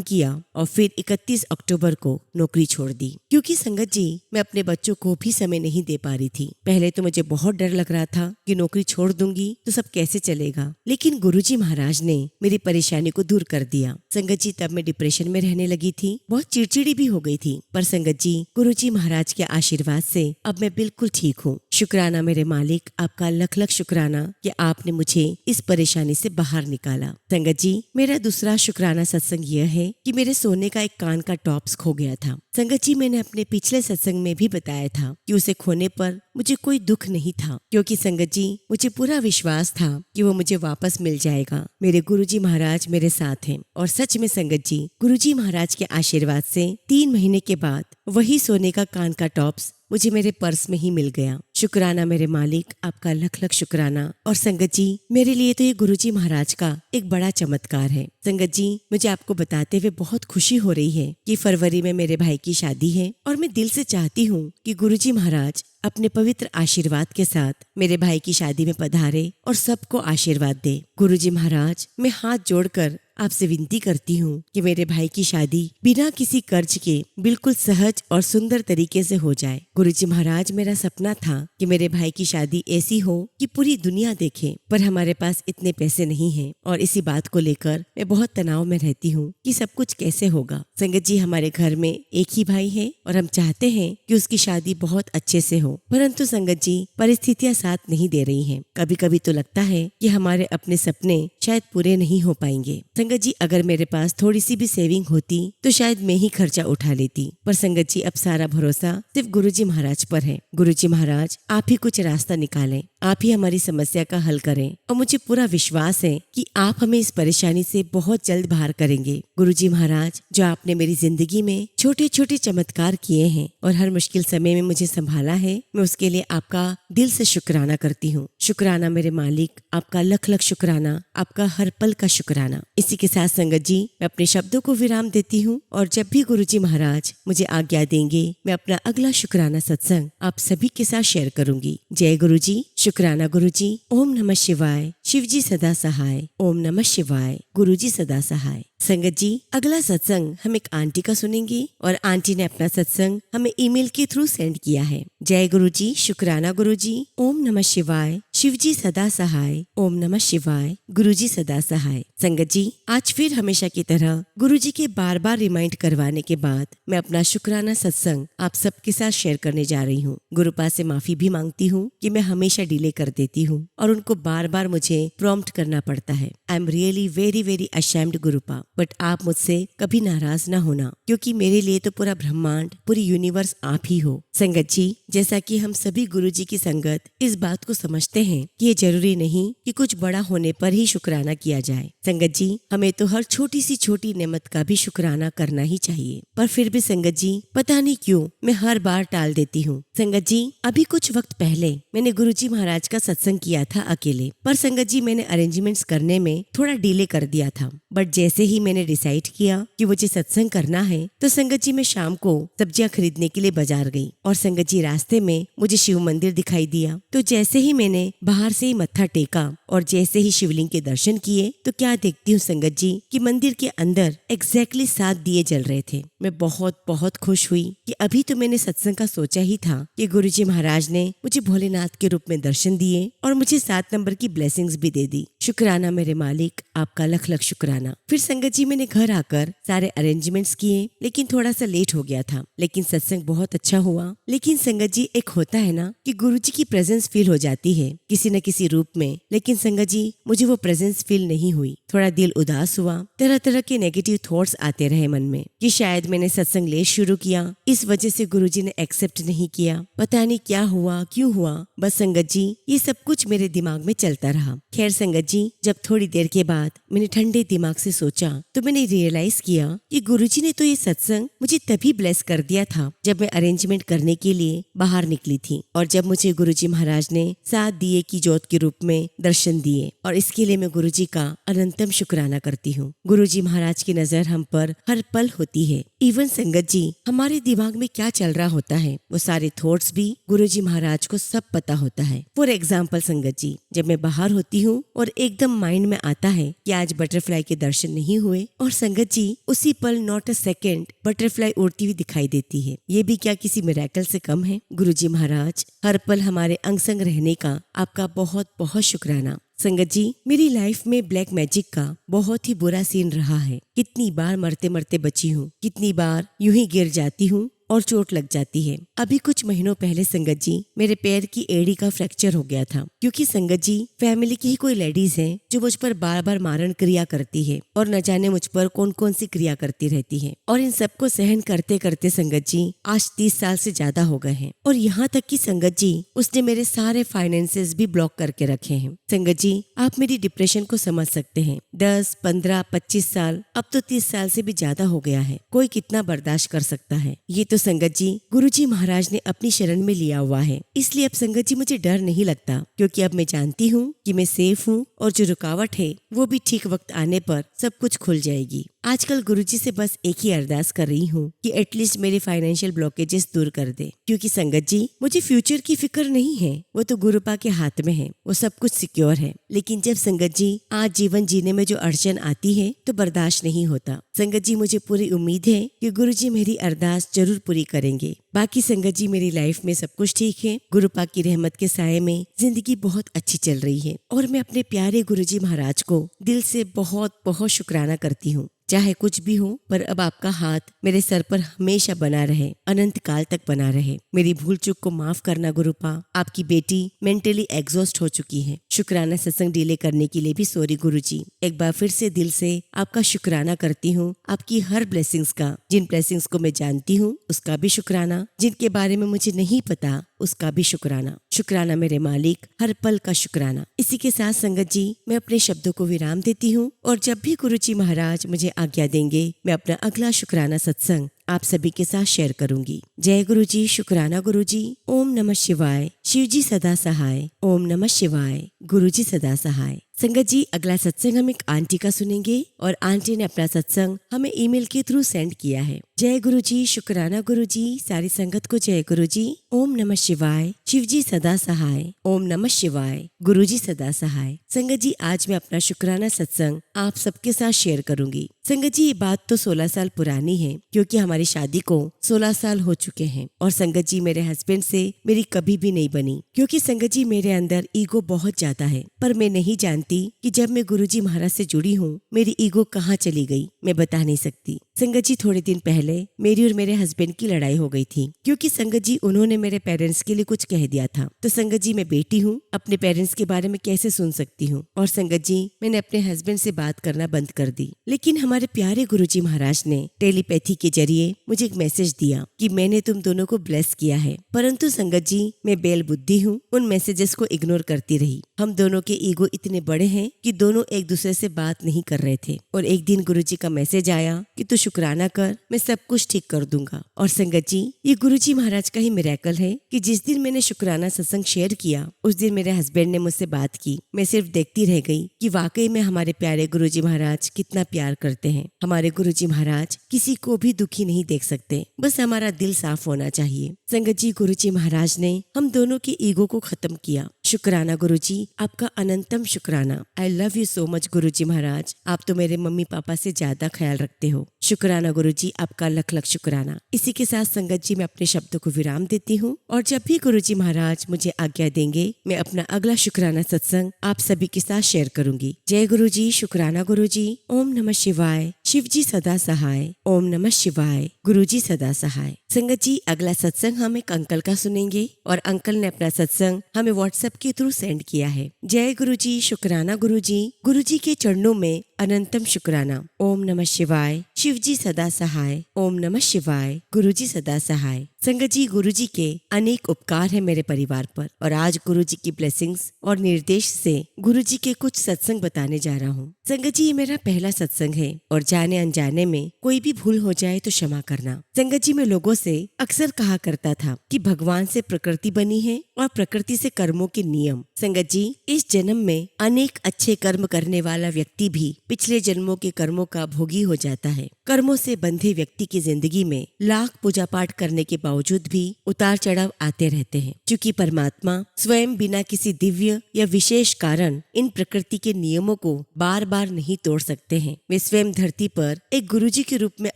किया और फिर 31 अक्टूबर को नौकरी छोड़ दी, क्योंकि संगत जी मैं अपने बच्चों को भी समय नहीं दे पा रही थी। पहले तो मुझे बहुत डर लग रहा था कि नौकरी छोड़ दूंगी तो सब कैसे चलेगा, लेकिन गुरुजी महाराज ने मेरी परेशानी को दूर कर दिया। संगत जी तब मैं डिप्रेशन में रहने लगी थी, बहुत चिड़चिड़ी भी हो गई थी। पर संगत जी गुरुजी महाराज के आशीर्वाद से अब मैं बिल्कुल ठीक हूँ। शुक्राना मेरे मालिक, आपका लख लख शुक्राना कि आपने मुझे इस परेशानी से बाहर निकाला। संगत जी मेरा दूसरा शुक्राना सत्संग यह है कि मेरे सोने का एक कान का टॉप्स खो गया था। संगत जी मैंने अपने पिछले सत्संग में भी बताया था कि उसे खोने पर मुझे कोई दुख नहीं था, क्योंकि संगत जी मुझे पूरा विश्वास था कि वो मुझे वापस मिल जाएगा। मेरे गुरुजी महाराज मेरे साथ हैं और सच में संगत जी गुरुजी महाराज के आशीर्वाद से 3 महीने के बाद वही सोने का कान का टॉप्स मुझे मेरे पर्स में ही मिल गया। शुक्राना मेरे मालिक, आपका लख लख शुक्राना। और संगत जी मेरे लिए तो ये गुरुजी महाराज का एक बड़ा चमत्कार है। संगत जी मुझे आपको बताते हुए बहुत खुशी हो रही है कि फरवरी में मेरे भाई की शादी है और मैं दिल से चाहती हूँ कि गुरुजी महाराज अपने पवित्र आशीर्वाद के साथ मेरे भाई की शादी में पधारे और सबको आशीर्वाद दे। गुरुजी महाराज मैं हाथ जोड़कर आपसे विनती करती हूँ कि मेरे भाई की शादी बिना किसी कर्ज के बिल्कुल सहज और सुंदर तरीके से हो जाए। गुरुजी महाराज मेरा सपना था कि मेरे भाई की शादी ऐसी हो कि पूरी दुनिया देखे, पर हमारे पास इतने पैसे नहीं हैं और इसी बात को लेकर मैं बहुत तनाव में रहती हूँ कि सब कुछ कैसे होगा। संगत जी हमारे घर में एक ही भाई है और हम चाहते हैं कि उसकी शादी बहुत अच्छे से हो, परंतु संगत जी परिस्थितियाँ साथ नहीं दे रही हैं। कभी कभी तो लगता है कि हमारे अपने सपने शायद पूरे नहीं हो पाएंगे। संगत जी अगर मेरे पास थोड़ी सी भी सेविंग होती तो शायद मैं ही खर्चा उठा लेती, पर संगत जी अब सारा भरोसा सिर्फ गुरुजी महाराज पर है। गुरुजी महाराज आप ही कुछ रास्ता निकालें, आप ही हमारी समस्या का हल करें और मुझे पूरा विश्वास है कि आप हमें इस परेशानी से बहुत जल्द बाहर करेंगे। गुरुजी महाराज जो आपने मेरी जिंदगी में छोटे छोटे चमत्कार किए हैं और हर मुश्किल समय में मुझे संभाला है, मैं उसके लिए आपका दिल से शुक्राना करती हूँ। शुक्राना मेरे मालिक, आपका लख लख शुक्राना, आपका हर पल का शुक्राना। इसी के साथ संगत जी मैं अपने शब्दों को विराम देती हूँ और जब भी गुरुजी महाराज मुझे आज्ञा देंगे मैं अपना अगला शुक्राना सत्संग आप सभी के साथ शेयर करूंगी। जय गुरुजी। शुक्राना गुरुजी। ओम नमः शिवाय, शिवजी सदा सहाय। ओम नमः शिवाय, गुरुजी सदा सहाय। संगत जी अगला सत्संग हम एक आंटी का सुनेंगे और आंटी ने अपना सत्संग हमें ईमेल के थ्रू सेंड किया है। जय गुरुजी। शुक्राना गुरुजी। ओम नमः शिवाय, शिवजी सदा सहाय। ओम नमः शिवाय, गुरुजी सदा सहाय। संगत जी आज फिर हमेशा की तरह गुरुजी के बार बार रिमाइंड करवाने के बाद मैं अपना शुक्राना सत्संग आप सबके साथ शेयर करने जा रही हूँ। गुरुपा से माफी भी मांगती हूँ कि मैं हमेशा डिले कर देती हूँ और उनको बार बार मुझे प्रॉम्प्ट करना पड़ता है। I am really very very ashamed गुरुपा, but आप मुझसे कभी नाराज ना होना, क्योंकि मेरे लिए तो पूरा ब्रह्मांड पूरी यूनिवर्स आप ही हो। संगत जी जैसा कि हम सभी गुरुजी की संगत इस बात को समझते हैं कि ये जरूरी नहीं कि कुछ बड़ा होने पर ही शुक्राना किया जाए। संगत जी हमें तो हर छोटी सी छोटी नेमत का भी शुक्राना करना ही चाहिए, पर फिर भी संगत जी पता नहीं क्यों मैं हर बार टाल देती हूँ। संगत जी अभी कुछ वक्त पहले मैंने गुरुजी महाराज का सत्संग किया था अकेले, पर संगत जी मैंने अरेंजमेंट्स करने में थोड़ा डिले कर दिया था। बट जैसे ही मैंने डिसाइड किया कि मुझे सत्संग करना है तो संगत जी मैं शाम को सब्जियां खरीदने के लिए बाजार गई और संगत जी रास्ते में मुझे शिव मंदिर दिखाई दिया। तो जैसे ही मैंने बाहर से ही मत्था टेका और जैसे ही शिवलिंग के दर्शन किए तो क्या देखती हूँ संगत जी कि मंदिर के अंदर एग्जैक्टली 7 दिए जल रहे थे। मैं बहुत बहुत खुश हुई कि अभी तो मैंने सत्संग का सोचा ही था कि गुरुजी महाराज ने मुझे भोलेनाथ के रूप में दर्शन दिए और मुझे 7 नंबर की ब्लेसिंग्स भी दे दी। शुक्राना मेरे मालिक, आपका लख लख शुक्राना। शुक्राना। फिर संगत जी मैंने घर आकर सारे अरेंजमेंट्स किए, लेकिन थोड़ा सा लेट हो गया था, लेकिन सत्संग बहुत अच्छा हुआ। लेकिन संगत जी एक होता है ना कि गुरुजी की प्रेजेंस फील हो जाती है किसी न किसी रूप में, लेकिन संगत जी मुझे वो प्रेजेंस फील नहीं हुई। थोड़ा दिल उदास हुआ, तरह तरह के नेगेटिव थॉट्स आते रहे मन में कि शायद मैंने सत्संग लेट शुरू किया, इस वजह से गुरुजी ने एक्सेप्ट नहीं किया, पता नहीं क्या हुआ क्यों हुआ। बस संगत जी ये सब कुछ मेरे दिमाग में चलता रहा। खैर संगत जी जब थोड़ी देर के बाद मैंने ठंडे दिमाग से सोचा तो मैंने रियलाइज किया कि गुरुजी ने तो ये सत्संग मुझे तभी ब्लेस कर दिया था जब मैं अरेंजमेंट करने के लिए बाहर निकली थी, और जब मुझे गुरुजी महाराज ने 7 दिए की ज्योत के रूप में दर्शन दिए, और इसके लिए मैं गुरुजी का अनंतम शुक्राना करती हूँ। गुरुजी महाराज की नजर हम पर हर पल होती है। इवन संगत जी हमारे दिमाग में क्या चल रहा होता है वो सारे थॉट्स भी गुरुजी महाराज को सब पता होता है। फॉर एग्जाम्पल संगत जी जब मैं बाहर होती हूँ और एकदम माइंड में आता है कि आज बटरफ्लाई के दर्शन नहीं हुए, और संगत जी उसी पल नॉट अ सेकेंड बटरफ्लाई उड़ती हुई दिखाई देती है। ये भी क्या किसी मिरेकल से कम है? गुरुजी महाराज हर पल हमारे अंग संग रहने का आपका बहुत बहुत शुक्राना। संगत जी मेरी लाइफ में ब्लैक मैजिक का बहुत ही बुरा सीन रहा है। कितनी बार मरते मरते बची हूँ, कितनी बार यूं ही गिर जाती हूँ और चोट लग जाती है। अभी कुछ महीनों पहले संगत जी मेरे पैर की एड़ी का फ्रैक्चर हो गया था, क्योंकि संगत जी फैमिली की ही कोई लेडीज हैं जो मुझ पर बार बार मारण क्रिया करती है, और न जाने मुझ पर कौन कौन सी क्रिया करती रहती है, और इन सबको सहन करते करते संगत जी आज 30 साल से ज्यादा हो गए हैं। और यहाँ तक कि संगत जी उसने मेरे सारे फाइनेंसेस भी ब्लॉक करके रखे हैं। संगत जी आप मेरी डिप्रेशन को समझ सकते हैं। 10, 15, 25 साल, अब तो 30 साल से भी ज्यादा हो गया है। कोई कितना बर्दाश्त कर सकता है? ये तो संगत जी गुरुजी महाराज ने अपनी शरण में लिया हुआ है, इसलिए अब संगत जी मुझे डर नहीं लगता, क्योंकि अब मैं जानती हूँ कि मैं सेफ हूँ, और जो रुकावट है वो भी ठीक वक्त आने पर सब कुछ खुल जाएगी। आजकल गुरुजी से बस एक ही अरदास कर रही हूँ कि एटलीस्ट मेरे फाइनेंशियल ब्लॉकेजेस दूर कर दे, क्योंकि संगत जी मुझे फ्यूचर की फिक्र नहीं है, वो तो गुरुपा के हाथ में है, वो सब कुछ सिक्योर है। लेकिन जब संगत जी आज जीवन जीने में जो अड़चन आती है तो बर्दाश्त नहीं होता। संगत जी मुझे पूरी उम्मीद है कि गुरुजी मेरी अरदास जरूर पूरी करेंगे। बाकी संगत जी मेरी लाइफ में सब कुछ ठीक है। गुरुपा की रहमत के साये में जिंदगी बहुत अच्छी चल रही है, और मैं अपने प्यारे गुरुजी महाराज को दिल से बहुत बहुत शुक्राना करती हूँ। चाहे कुछ भी हो, पर अब आपका हाथ मेरे सर पर हमेशा बना रहे, अनंत काल तक बना रहे। मेरी भूल चूक को माफ करना गुरुपा। आपकी बेटी मेंटली एग्जॉस्ट हो चुकी है। शुक्राना सत्संग डिले करने के लिए भी सॉरी गुरुजी। एक बार फिर से दिल से आपका शुक्राना करती हूँ, आपकी हर ब्लेसिंग्स का। जिन ब्लेसिंग्स को मैं जानती हूँ उसका भी शुक्राना, जिनके बारे में मुझे नहीं पता उसका भी शुक्राना। शुक्राना मेरे मालिक, हर पल का शुक्राना। इसी के साथ संगत जी मैं अपने शब्दों को विराम देती हूँ, और जब भी गुरुजी महाराज मुझे आज्ञा देंगे मैं अपना अगला शुक्राना सत्संग आप सभी के साथ शेयर करूंगी। जय गुरुजी, शुक्राना गुरुजी। ओम नमः शिवाय। शिवजी सदा सहाय। ओम नमः शिवाय। गुरुजी सदा सहाय। संगत जी अगला सत्संग हम एक आंटी का सुनेंगे, और आंटी ने अपना सत्संग हमें ईमेल के थ्रू सेंड किया है। जय गुरुजी, शुक्राना गुरुजी। सारी संगत को जय गुरुजी। ओम नमः शिवाय। शिवजी सदा सहाय। ओम नमः शिवाय। गुरुजी सदा सहाय। संगत जी आज मैं अपना शुक्राना सत्संग आप सबके साथ शेयर करूंगी। संगत जी ये बात तो 16 साल पुरानी है, क्योंकि हमारी शादी को 16 साल हो चुके हैं, और संगत जी मेरे हस्बैंड से मेरी कभी भी नहीं बनी, क्योंकि संगत जी मेरे अंदर ईगो बहुत ज्यादा है। पर मैं नहीं जानती कि जब मैं गुरुजी महाराज से जुड़ी हूँ मेरी ईगो कहाँ चली गई, मैं बता नहीं सकती। संगत जी थोड़े दिन पहले मेरी और मेरे हस्बैंड की लड़ाई हो गई थी, क्योंकि संगत जी उन्होंने मेरे पेरेंट्स के लिए कुछ कह दिया था। तो संगत जी मैं बेटी हूँ, अपने पेरेंट्स के बारे में कैसे सुन सकती हूँ, और संगत जी मैंने अपने हस्बैंड से बात करना बंद कर दी। लेकिन हमारे प्यारे गुरुजी महाराज ने टेलीपैथी के जरिए मुझे एक मैसेज दिया कि मैंने तुम दोनों को ब्लेस किया है। परंतु संगत जी मैं बेल बुद्धि हूँ, उन मैसेजेस को इग्नोर करती रही। हम दोनों के ईगो इतने बड़े हैं कि दोनों एक दूसरे से बात नहीं कर रहे थे, और एक दिन गुरुजी का मैसेज आया कि तू शुक्राना कर, मैं सब कुछ ठीक कर दूंगा। और संगत जी ये गुरुजी महाराज का ही मिरेकल है कि जिस दिन मैंने शुक्राना सत्संग शेयर किया उस दिन मेरे हस्बैंड ने मुझसे बात की। मैं सिर्फ देखती रह गई कि वाकई में हमारे प्यारे गुरुजी महाराज कितना प्यार करते हैं। हमारे गुरुजी महाराज किसी को भी दुखी नहीं देख सकते, बस हमारा दिल साफ होना चाहिए। संगत जी गुरुजी महाराज ने हम दोनों की ईगो को खत्म किया। शुक्राना गुरुजी, आपका अनंतम शुक्राना। I love you so much गुरुजी महाराज, आप तो मेरे मम्मी पापा से ज्यादा ख्याल रखते हो। शुक्राना गुरुजी, आपका लख लख शुक्राना। इसी के साथ संगत जी मैं अपने शब्दों को विराम देती हूँ और जब भी गुरुजी महाराज मुझे आज्ञा देंगे मैं अपना अगला शुक्राना सत्संग आप सभी के साथ शेयर करूंगी। जय गुरुजी, शुक्राना गुरुजी। ओम नमः शिवाय। शिवजी सदा सहाय। ओम नमः शिवाय। गुरुजी सदा सहाय। संगत जी, अगला सत्संग हम एक अंकल का सुनेंगे और अंकल ने अपना सत्संग हमें व्हाट्सएप के थ्रू सेंड किया है। जय गुरुजी, शुक्राना गुरुजी। गुरुजी के चरणों में अनंतम शुक्राना। ओम नमः शिवाय। शिवजी सदा सहाय। ओम नमः शिवाय। गुरुजी सदा सहाय। संगत जी, गुरुजी के अनेक उपकार है मेरे परिवार पर और आज गुरुजी की ब्लेसिंग्स और निर्देश से गुरुजी के कुछ सत्संग बताने जा रहा हूँ। संगत जी, ये मेरा पहला सत्संग है और जाने अनजाने में कोई भी भूल हो जाए तो क्षमा करना। संगत जी, मैं लोगों से अक्सर कहा करता था कि भगवान से प्रकृति बनी है और प्रकृति से कर्मों के नियम। संगत जी, इस जन्म में अनेक अच्छे कर्म करने वाला व्यक्ति भी पिछले जन्मों के कर्मों का भोगी हो जाता है। कर्मों से बंधे व्यक्ति की जिंदगी में लाख पूजा पाठ करने के बावजूद भी उतार चढ़ाव आते रहते हैं, क्योंकि परमात्मा स्वयं बिना किसी दिव्य या विशेष कारण इन प्रकृति के नियमों को बार बार नहीं तोड़ सकते हैं। वे स्वयं धरती पर एक गुरुजी के रूप में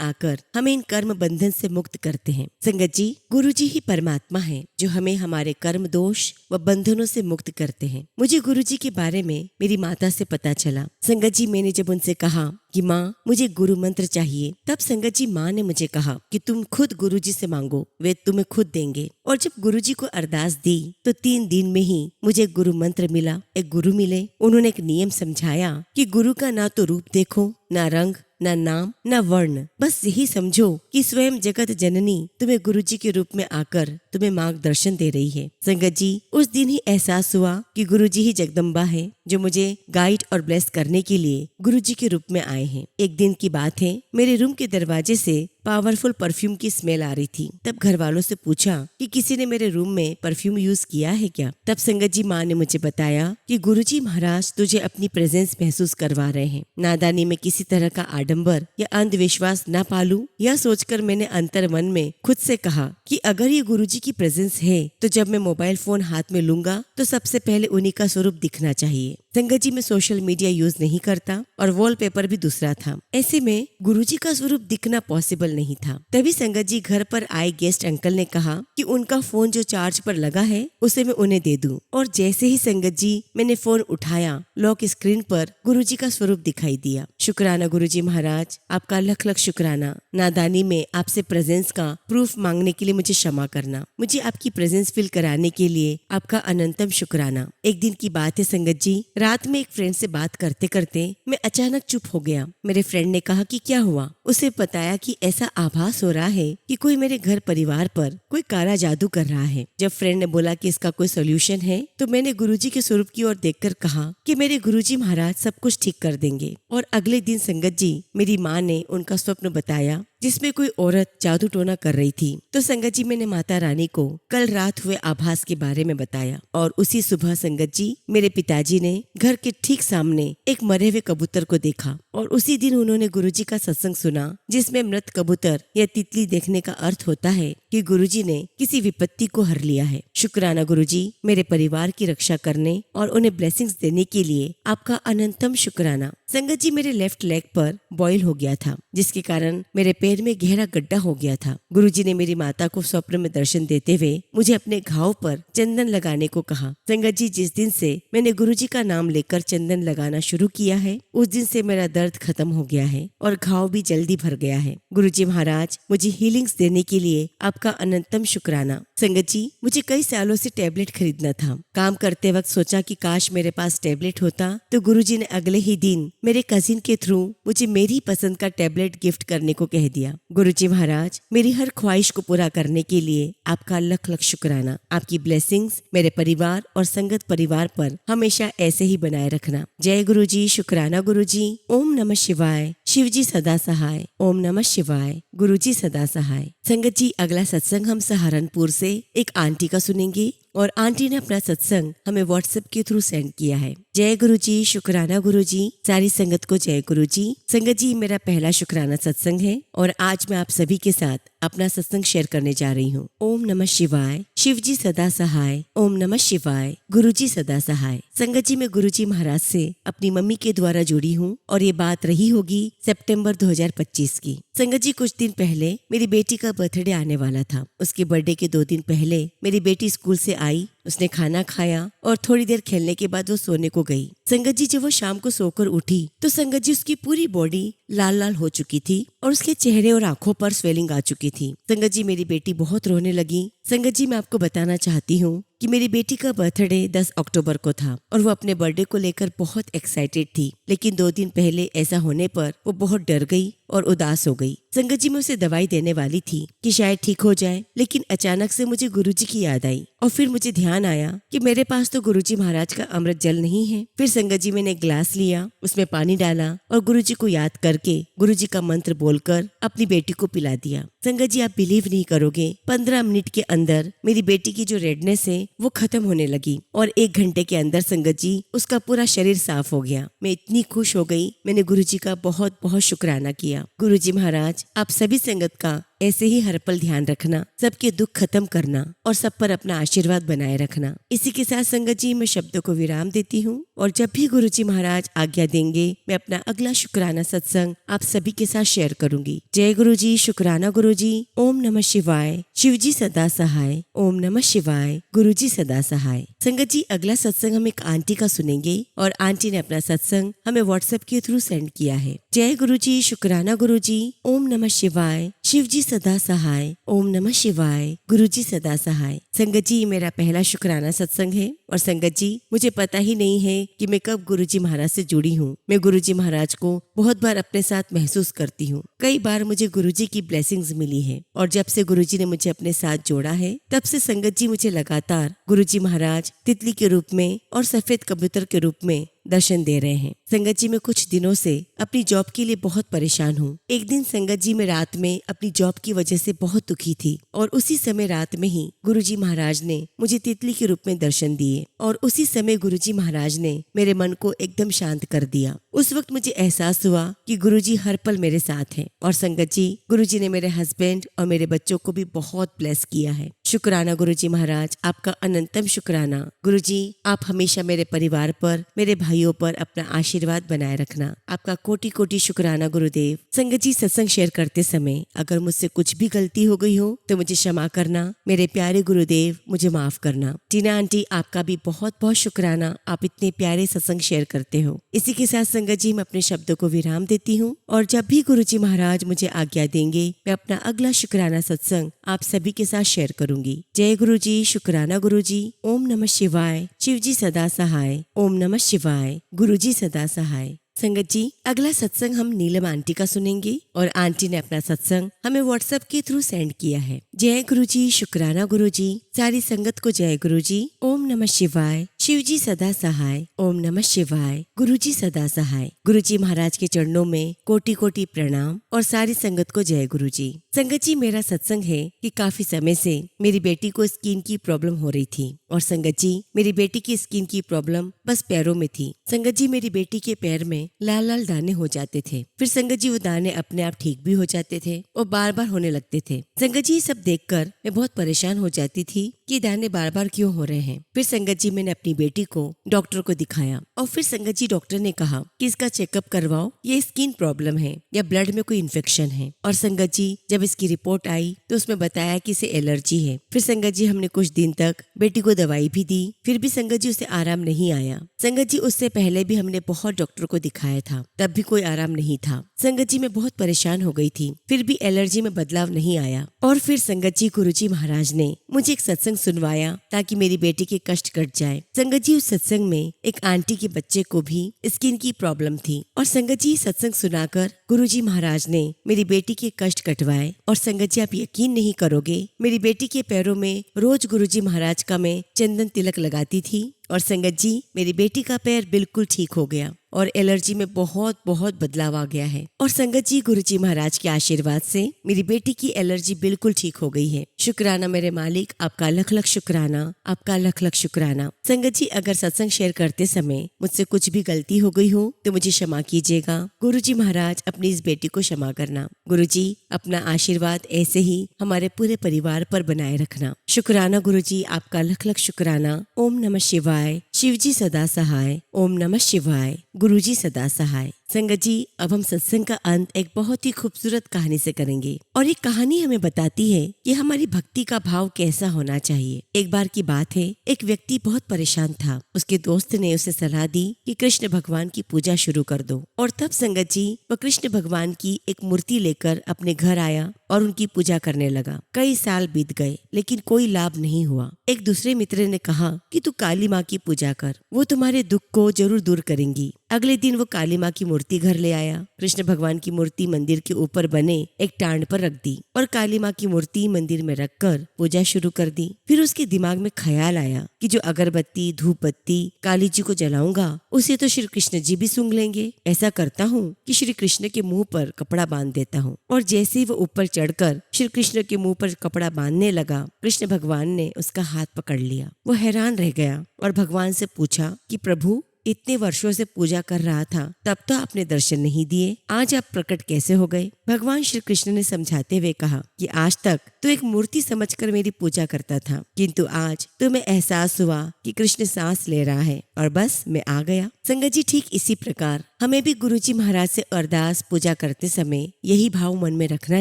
आकर हमें इन कर्म बंधन से मुक्त करते हैं। संगत जी, गुरुजी ही परमात्मा है जो हमें हमारे कर्म दोष व बंधनों से मुक्त करते हैं। मुझे गुरुजी के बारे में मेरी माता से पता चला। संगत जी, मैंने जब उनसे कहा कि माँ मुझे गुरु मंत्र चाहिए, तब संगत जी माँ ने मुझे कहा कि तुम खुद गुरुजी से मांगो, वे तुम्हें खुद देंगे। और जब गुरुजी को अरदास दी तो 3 दिन में ही मुझे गुरु मंत्र मिला। एक गुरु मिले, उन्होंने एक नियम समझाया कि गुरु का ना तो रूप देखो, ना रंग, ना नाम, ना वर्ण, बस यही समझो कि स्वयं जगत जननी तुम्हें गुरुजी के रूप में आकर तुम्हें मार्गदर्शन दे रही है। संगत जी, उस दिन ही एहसास हुआ कि गुरुजी ही जगदम्बा है जो मुझे गाइड और ब्लेस करने के लिए गुरुजी के रूप में आए हैं। एक दिन की बात है, मेरे रूम के दरवाजे से पावरफुल परफ्यूम की स्मेल आ रही थी। तब घर वालों से पूछा कि किसी ने मेरे रूम में परफ्यूम यूज किया है क्या। तब संगत जी माँ ने मुझे बताया कि गुरुजी महाराज तुझे अपनी प्रेजेंस महसूस करवा रहे हैं। नादानी में किसी तरह का आडंबर या अंधविश्वास न पालूं, यह सोचकर मैंने अंतर मन में खुद से कहा कि अगर ये गुरुजी की प्रेजेंस है तो जब मैं मोबाइल फोन हाथ में लूंगा तो सबसे पहले उन्हीं का स्वरूप दिखना चाहिए। संगत जी, मैं सोशल मीडिया यूज नहीं करता और वॉलपेपर भी दूसरा था। ऐसे में गुरुजी का स्वरूप दिखना पॉसिबल नहीं था। तभी संगत जी, घर पर आए गेस्ट अंकल ने कहा कि उनका फोन जो चार्ज पर लगा है उसे मैं उन्हें दे दूं। और जैसे ही संगत जी मैंने फोन उठाया, लॉक स्क्रीन पर गुरुजी का स्वरूप दिखाई दिया। शुक्राना गुरुजी महाराज, आपका लख लख शुक्राना। नादानी में आपसे प्रेजेंस का प्रूफ मांगने के लिए मुझे क्षमा करना। मुझे आपकी प्रेजेंस फील कराने के लिए आपका अनंतम शुक्राना। एक दिन की बात है संगत जी, रात में एक फ्रेंड से बात करते करते मैं अचानक चुप हो गया। मेरे फ्रेंड ने कहा कि क्या हुआ। उसे बताया कि ऐसा आभास हो रहा है कि कोई मेरे घर परिवार पर कोई काला जादू कर रहा है। जब फ्रेंड ने बोला कि इसका कोई सोल्यूशन है तो मैंने गुरुजी के स्वरूप की ओर देखकर कहा कि मेरे गुरुजी महाराज सब कुछ ठीक कर देंगे। और अगले दिन संगत जी, मेरी माँ ने उनका स्वप्न बताया जिसमें कोई औरत जादू टोना कर रही थी। तो संगत जी, मैंने माता रानी को कल रात हुए आभास के बारे में बताया और उसी सुबह संगत जी, मेरे पिताजी ने घर के ठीक सामने एक मरे हुए कबूतर को देखा और उसी दिन उन्होंने गुरुजी का सत्संग सुना जिसमें मृत कबूतर या तितली देखने का अर्थ होता है कि गुरुजी ने किसी विपत्ति को हर लिया है। शुक्राना गुरुजी, मेरे परिवार की रक्षा करने और उन्हें ब्लेसिंग्स देने के लिए आपका अनंतम शुक्राना। संगत जी, मेरे लेफ्ट लेग पर बॉयल हो गया था जिसके कारण मेरे पैर में गहरा गड्ढा हो गया था। गुरुजी ने मेरी माता को स्वप्न में दर्शन देते हुए मुझे अपने घाव पर चंदन लगाने को कहा। संगत जी, जिस दिन से मैंने गुरुजी का नाम लेकर चंदन लगाना शुरू किया है उस दिन से मेरा दर्द खत्म हो गया है और घाव भी जल्दी भर गया है। गुरुजी महाराज, मुझे हीलिंग्स देने के लिए आपका अनंतम शुक्राना। संगत जी, मुझे कई सालों से टैबलेट खरीदना था। काम करते वक्त सोचा कि काश मेरे पास टैबलेट होता तो गुरुजी ने अगले ही दिन मेरे कजिन के थ्रू मुझे मेरी पसंद का टैबलेट गिफ्ट करने को कह दिया। गुरुजी महाराज, मेरी हर ख्वाहिश को पूरा करने के लिए आपका लख लख शुक्राना। आपकी ब्लेसिंग्स मेरे परिवार और संगत परिवार पर हमेशा ऐसे ही बनाए रखना। जय गुरुजी, शुक्राना गुरुजी। ओम नमः शिवाय। शिवजी सदा सहाय। ओम नमः शिवाय। गुरुजी सदा सहाय। संगत जी, अगला सत्संग हम सहारनपुर से एक आंटी का सुनेंगे और आंटी ने अपना सत्संग हमें व्हाट्सएप के थ्रू सेंड किया है। जय गुरुजी, शुक्राना गुरुजी। सारी संगत को जय गुरुजी। संगत जी, मेरा पहला शुक्राना सत्संग है और आज मैं आप सभी के साथ अपना सत्संग शेयर करने जा रही हूँ। ओम नमः शिवाय। शिवजी सदा सहाय। ओम नमः शिवाय। गुरुजी सदा सहाय। संगत जी, मैं गुरुजी महाराज से अपनी मम्मी के द्वारा जुड़ी हूँ और ये बात रही होगी सितंबर 2025 की। संगत जी, कुछ दिन पहले मेरी बेटी का बर्थडे आने वाला था। उसके बर्थडे के 2 दिन पहले मेरी बेटी स्कूल से आई, उसने खाना खाया और थोड़ी देर खेलने के बाद वो सोने को गई। संगत जी, जब वो शाम को सोकर उठी तो संगत जी उसकी पूरी बॉडी लाल लाल हो चुकी थी और उसके चेहरे और आंखों पर स्वेलिंग आ चुकी थी। संगत जी, मेरी बेटी बहुत रोने लगी। संगत जी, मैं आपको बताना चाहती हूँ कि मेरी बेटी का बर्थडे 10 अक्टूबर को था और वो अपने बर्थडे को लेकर बहुत एक्साइटेड थी, लेकिन 2 दिन पहले ऐसा होने पर वो बहुत डर गई और उदास हो गई। संगत जी, मैं उसे दवाई देने वाली थी कि शायद ठीक हो जाए, लेकिन अचानक से मुझे गुरुजी की याद आई और फिर मुझे ध्यान आया कि मेरे पास तो गुरुजी महाराज का अमृत जल नहीं है। फिर संगत जी, मैंने एक ग्लास लिया, उसमें पानी डाला और गुरुजी को याद करके गुरुजी का मंत्र बोलकर अपनी बेटी को पिला दिया। संगत जी, आप बिलीव नहीं करोगे, 15 मिनट के अंदर मेरी बेटी की जो रेडनेस है वो खत्म होने लगी और 1 घंटे के अंदर संगत जी उसका पूरा शरीर साफ हो गया। मैं इतनी खुश हो गई, मैंने गुरुजी का बहुत बहुत शुक्राना किया। गुरुजी महाराज, आप सभी संगत का ऐसे ही हर पल ध्यान रखना, सबके दुख खत्म करना और सब पर अपना आशीर्वाद बनाए रखना। इसी के साथ संगत जी, मैं शब्दों को विराम देती हूँ और जब भी गुरुजी महाराज आज्ञा देंगे मैं अपना अगला शुक्राना सत्संग आप सभी के साथ शेयर करूंगी। जय गुरुजी, शुक्राना गुरुजी। ओम नमः शिवाय। शिवजी सदा सहाय। ओम नमः शिवाय। गुरुजी सदा सहाय। संगत जी, अगला सत्संग हम एक आंटी का सुनेंगे और आंटी ने अपना सत्संग हमें व्हाट्सएप के थ्रू सेंड किया है। जय गुरुजी, शुक्राना गुरुजी। ओम नमः शिवाय। शिवजी सदा सहाय। ओम नमः शिवाय। गुरुजी सदा सहाय। संगत जी, मेरा पहला शुक्राना सत्संग है और संगत जी, मुझे पता ही नहीं है कि मैं कब गुरुजी महाराज से जुड़ी हूँ। मैं गुरुजी महाराज को बहुत बार अपने साथ महसूस करती हूँ। कई बार मुझे गुरुजी की ब्लेसिंग्स मिली है और जब से गुरुजी ने मुझे अपने साथ जोड़ा है तब से संगत जी मुझे लगातार गुरुजी महाराज तितली के रूप में और सफेद कबूतर के रूप में दर्शन दे रहे हैं। संगत जी, मैं कुछ दिनों से अपनी जॉब के लिए बहुत परेशान हूँ। एक दिन संगत जी, मैं रात में अपनी जॉब की वजह से बहुत दुखी थी और उसी समय रात में ही गुरुजी महाराज ने मुझे तितली के रूप में दर्शन दिए और उसी समय गुरुजी महाराज ने मेरे मन को एकदम शांत कर दिया। उस वक्त मुझे एहसास हुआ कि गुरुजी हर पल मेरे साथ हैं और संगत जी, गुरुजी ने मेरे हस्बैंड और मेरे बच्चों को भी बहुत ब्लेस किया है। शुक्राना गुरुजी महाराज, आपका अनंतम शुक्राना। गुरुजी, आप हमेशा मेरे परिवार पर, मेरे भाइयों पर अपना आशीर्वाद बनाए रखना। आपका कोटि कोटि शुक्राना गुरुदेव। संगत जी, सत्संग शेयर करते समय अगर मुझसे कुछ भी गलती हो गई हो तो मुझे क्षमा करना। मेरे प्यारे गुरुदेव, मुझे माफ करना। टीना आंटी, आपका भी बहुत बहुत शुक्राना, आप इतने प्यारे सत्संग शेयर करते हो। इसी के साथ संगत जी, मैं अपने शब्दों को विराम देती हूँ और जब भी गुरुजी महाराज मुझे आज्ञा देंगे मैं अपना अगला शुक्राना सत्संग आप सभी के साथ शेयर करूंगी। जय गुरुजी, शुक्राना गुरुजी। ओम नमः शिवाय। शिवजी सदा सहाय। ओम नमः शिवाय। गुरुजी सदा सहाय। संगत जी, अगला सत्संग हम नीलम आंटी का सुनेंगे और आंटी ने अपना सत्संग हमें व्हाट्सएप के थ्रू सेंड किया है। जय गुरुजी, शुक्राना गुरुजी। सारी संगत को जय गुरुजी। ओम नमः शिवाय। शिवजी सदा सहाय। ओम नमः शिवाय। गुरुजी सदा सहाय। गुरुजी महाराज के चरणों में कोटि कोटि प्रणाम और सारी संगत को जय गुरुजी। संगत जी, मेरा सत्संग है कि काफी समय से मेरी बेटी को स्किन की प्रॉब्लम हो रही थी और संगत जी, मेरी बेटी की स्किन की प्रॉब्लम बस पैरों में थी। संगत जी, मेरी बेटी के पैर में लाल लाल दाने हो जाते थे। फिर संगत जी, वो दाने अपने आप ठीक भी हो जाते थे और बार बार होने लगते थे। संगत जी, ये सब देखकर मैं बहुत परेशान हो जाती थी कि दाने बार बार क्यों हो रहे हैं। फिर संगत जी, मैंने अपनी बेटी को डॉक्टर को दिखाया और फिर संगत जी, डॉक्टर ने कहा कि इसका चेकअप करवाओ, ये स्किन प्रॉब्लम है या ब्लड में कोई इन्फेक्शन है। और संगत जी, जब इसकी रिपोर्ट आई तो उसमें बताया कि इसे एलर्जी है। फिर संगत जी, हमने कुछ दिन तक बेटी को दवाई भी दी, फिर भी संगत जी उसे आराम नहीं आया। संगत जी, उससे पहले भी हमने बहुत डॉक्टर को दिखाया था, तब भी कोई आराम नहीं था। संगत जी, मैं बहुत परेशान हो गई थी, फिर भी एलर्जी में बदलाव नहीं आया। और फिर संगत जी, गुरुजी महाराज ने मुझे एक सत्संग सुनवाया ताकि मेरी बेटी के कष्ट कट जाए। संगत जी, उस सत्संग में एक आंटी के बच्चे को भी स्किन की प्रॉब्लम थी और संगत जी, सत्संग सुनाकर गुरुजी महाराज ने मेरी बेटी के कष्ट कटवाए। और संगत जी, आप यकीन नहीं करोगे, मेरी बेटी के पैरों में रोज गुरुजी महाराज का मैं चंदन तिलक लगाती थी और संगत जी, मेरी बेटी का पैर बिल्कुल ठीक हो गया। और एलर्जी में बहुत बहुत बदलाव आ गया है। और संगत जी, गुरुजी महाराज के आशीर्वाद से मेरी बेटी की एलर्जी बिल्कुल ठीक हो गई है। शुक्राना मेरे मालिक, आपका लख लख शुक्राना, आपका लख लख शुक्राना। संगत जी, अगर सत्संग शेयर करते समय मुझसे कुछ भी गलती हो गई हो तो मुझे क्षमा कीजिएगा। गुरुजी महाराज, अपनी इस बेटी को क्षमा करना। गुरुजी, अपना आशीर्वाद ऐसे ही हमारे पूरे परिवार पर बनाए रखना। शुक्राना गुरुजी, आपका लख लख शुक्राना। ओम नमः शिवाय। शिवजी सदा सहाय। ओम नमः शिवाय। गुरुजी सदा सहाय। संगत जी, अब हम सत्संग का अंत एक बहुत ही खूबसूरत कहानी से करेंगे और ये कहानी हमें बताती है कि हमारी भक्ति का भाव कैसा होना चाहिए। एक बार की बात है, एक व्यक्ति बहुत परेशान था। उसके दोस्त ने उसे सलाह दी कि कृष्ण भगवान की पूजा शुरू कर दो। और तब संगत जी, वह कृष्ण भगवान की एक मूर्ति लेकर अपने घर आया और उनकी पूजा करने लगा। कई साल बीत गए लेकिन कोई लाभ नहीं हुआ। एक दूसरे मित्र ने कहा कि तू काली माँ की पूजा कर, वो तुम्हारे दुख को जरूर दूर करेंगी। अगले दिन वो काली माँ की मूर्ति घर ले आया। कृष्ण भगवान की मूर्ति मंदिर के ऊपर बने एक टांड पर रख दी और काली माँ की मूर्ति मंदिर में रखकर पूजा शुरू कर दी। फिर उसके दिमाग में ख्याल आया कि जो अगरबत्ती धूप बत्ती काली जी को जलाऊंगा उसे तो श्री कृष्ण जी भी सूंघ लेंगे। ऐसा करता हूँ कि श्री कृष्ण के मुंह पर कपड़ा बांध देता हूँ। और जैसे ही वो ऊपर चढ़कर श्री कृष्ण के मुंह पर कपड़ा बांधने लगा, कृष्ण भगवान ने उसका हाथ पकड़ लिया। वो हैरान रह गया और भगवान से पूछा कि प्रभु, इतने वर्षों से पूजा कर रहा था, तब तो आपने दर्शन नहीं दिए, आज आप प्रकट कैसे हो गए? भगवान श्री कृष्ण ने समझाते हुए कहा कि आज तक तो एक मूर्ति समझकर मेरी पूजा करता था, किंतु आज तुम्हें एहसास हुआ कि कृष्ण सांस ले रहा है और बस मैं आ गया। संगत जी, ठीक इसी प्रकार हमें भी गुरुजी महाराज से अरदास पूजा करते समय यही भाव मन में रखना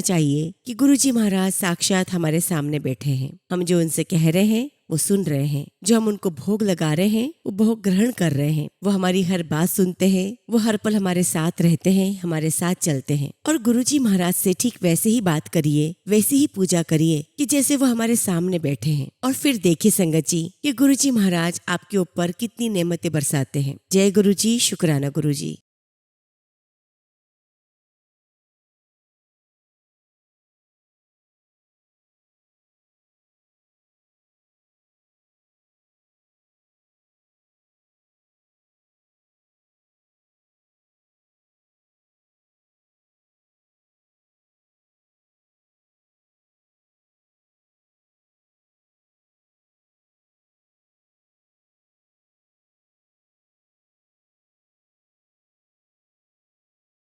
चाहिए कि गुरुजी महाराज साक्षात हमारे सामने बैठे हैं। हम जो उनसे कह रहे हैं वो सुन रहे हैं, जो हम उनको भोग लगा रहे हैं वो भोग ग्रहण कर रहे हैं। वो हमारी हर बात सुनते हैं, वो हर पल हमारे साथ रहते हैं, हमारे साथ चलते हैं। और गुरुजी महाराज से ठीक वैसे ही बात करिए, वैसे ही पूजा करिए कि जैसे वो हमारे सामने बैठे हैं। और फिर देखिए संगत जी कि गुरुजी महाराज आपके ऊपर कितनी नेमतें बरसाते हैं। जय गुरुजी, शुक्राना गुरुजी।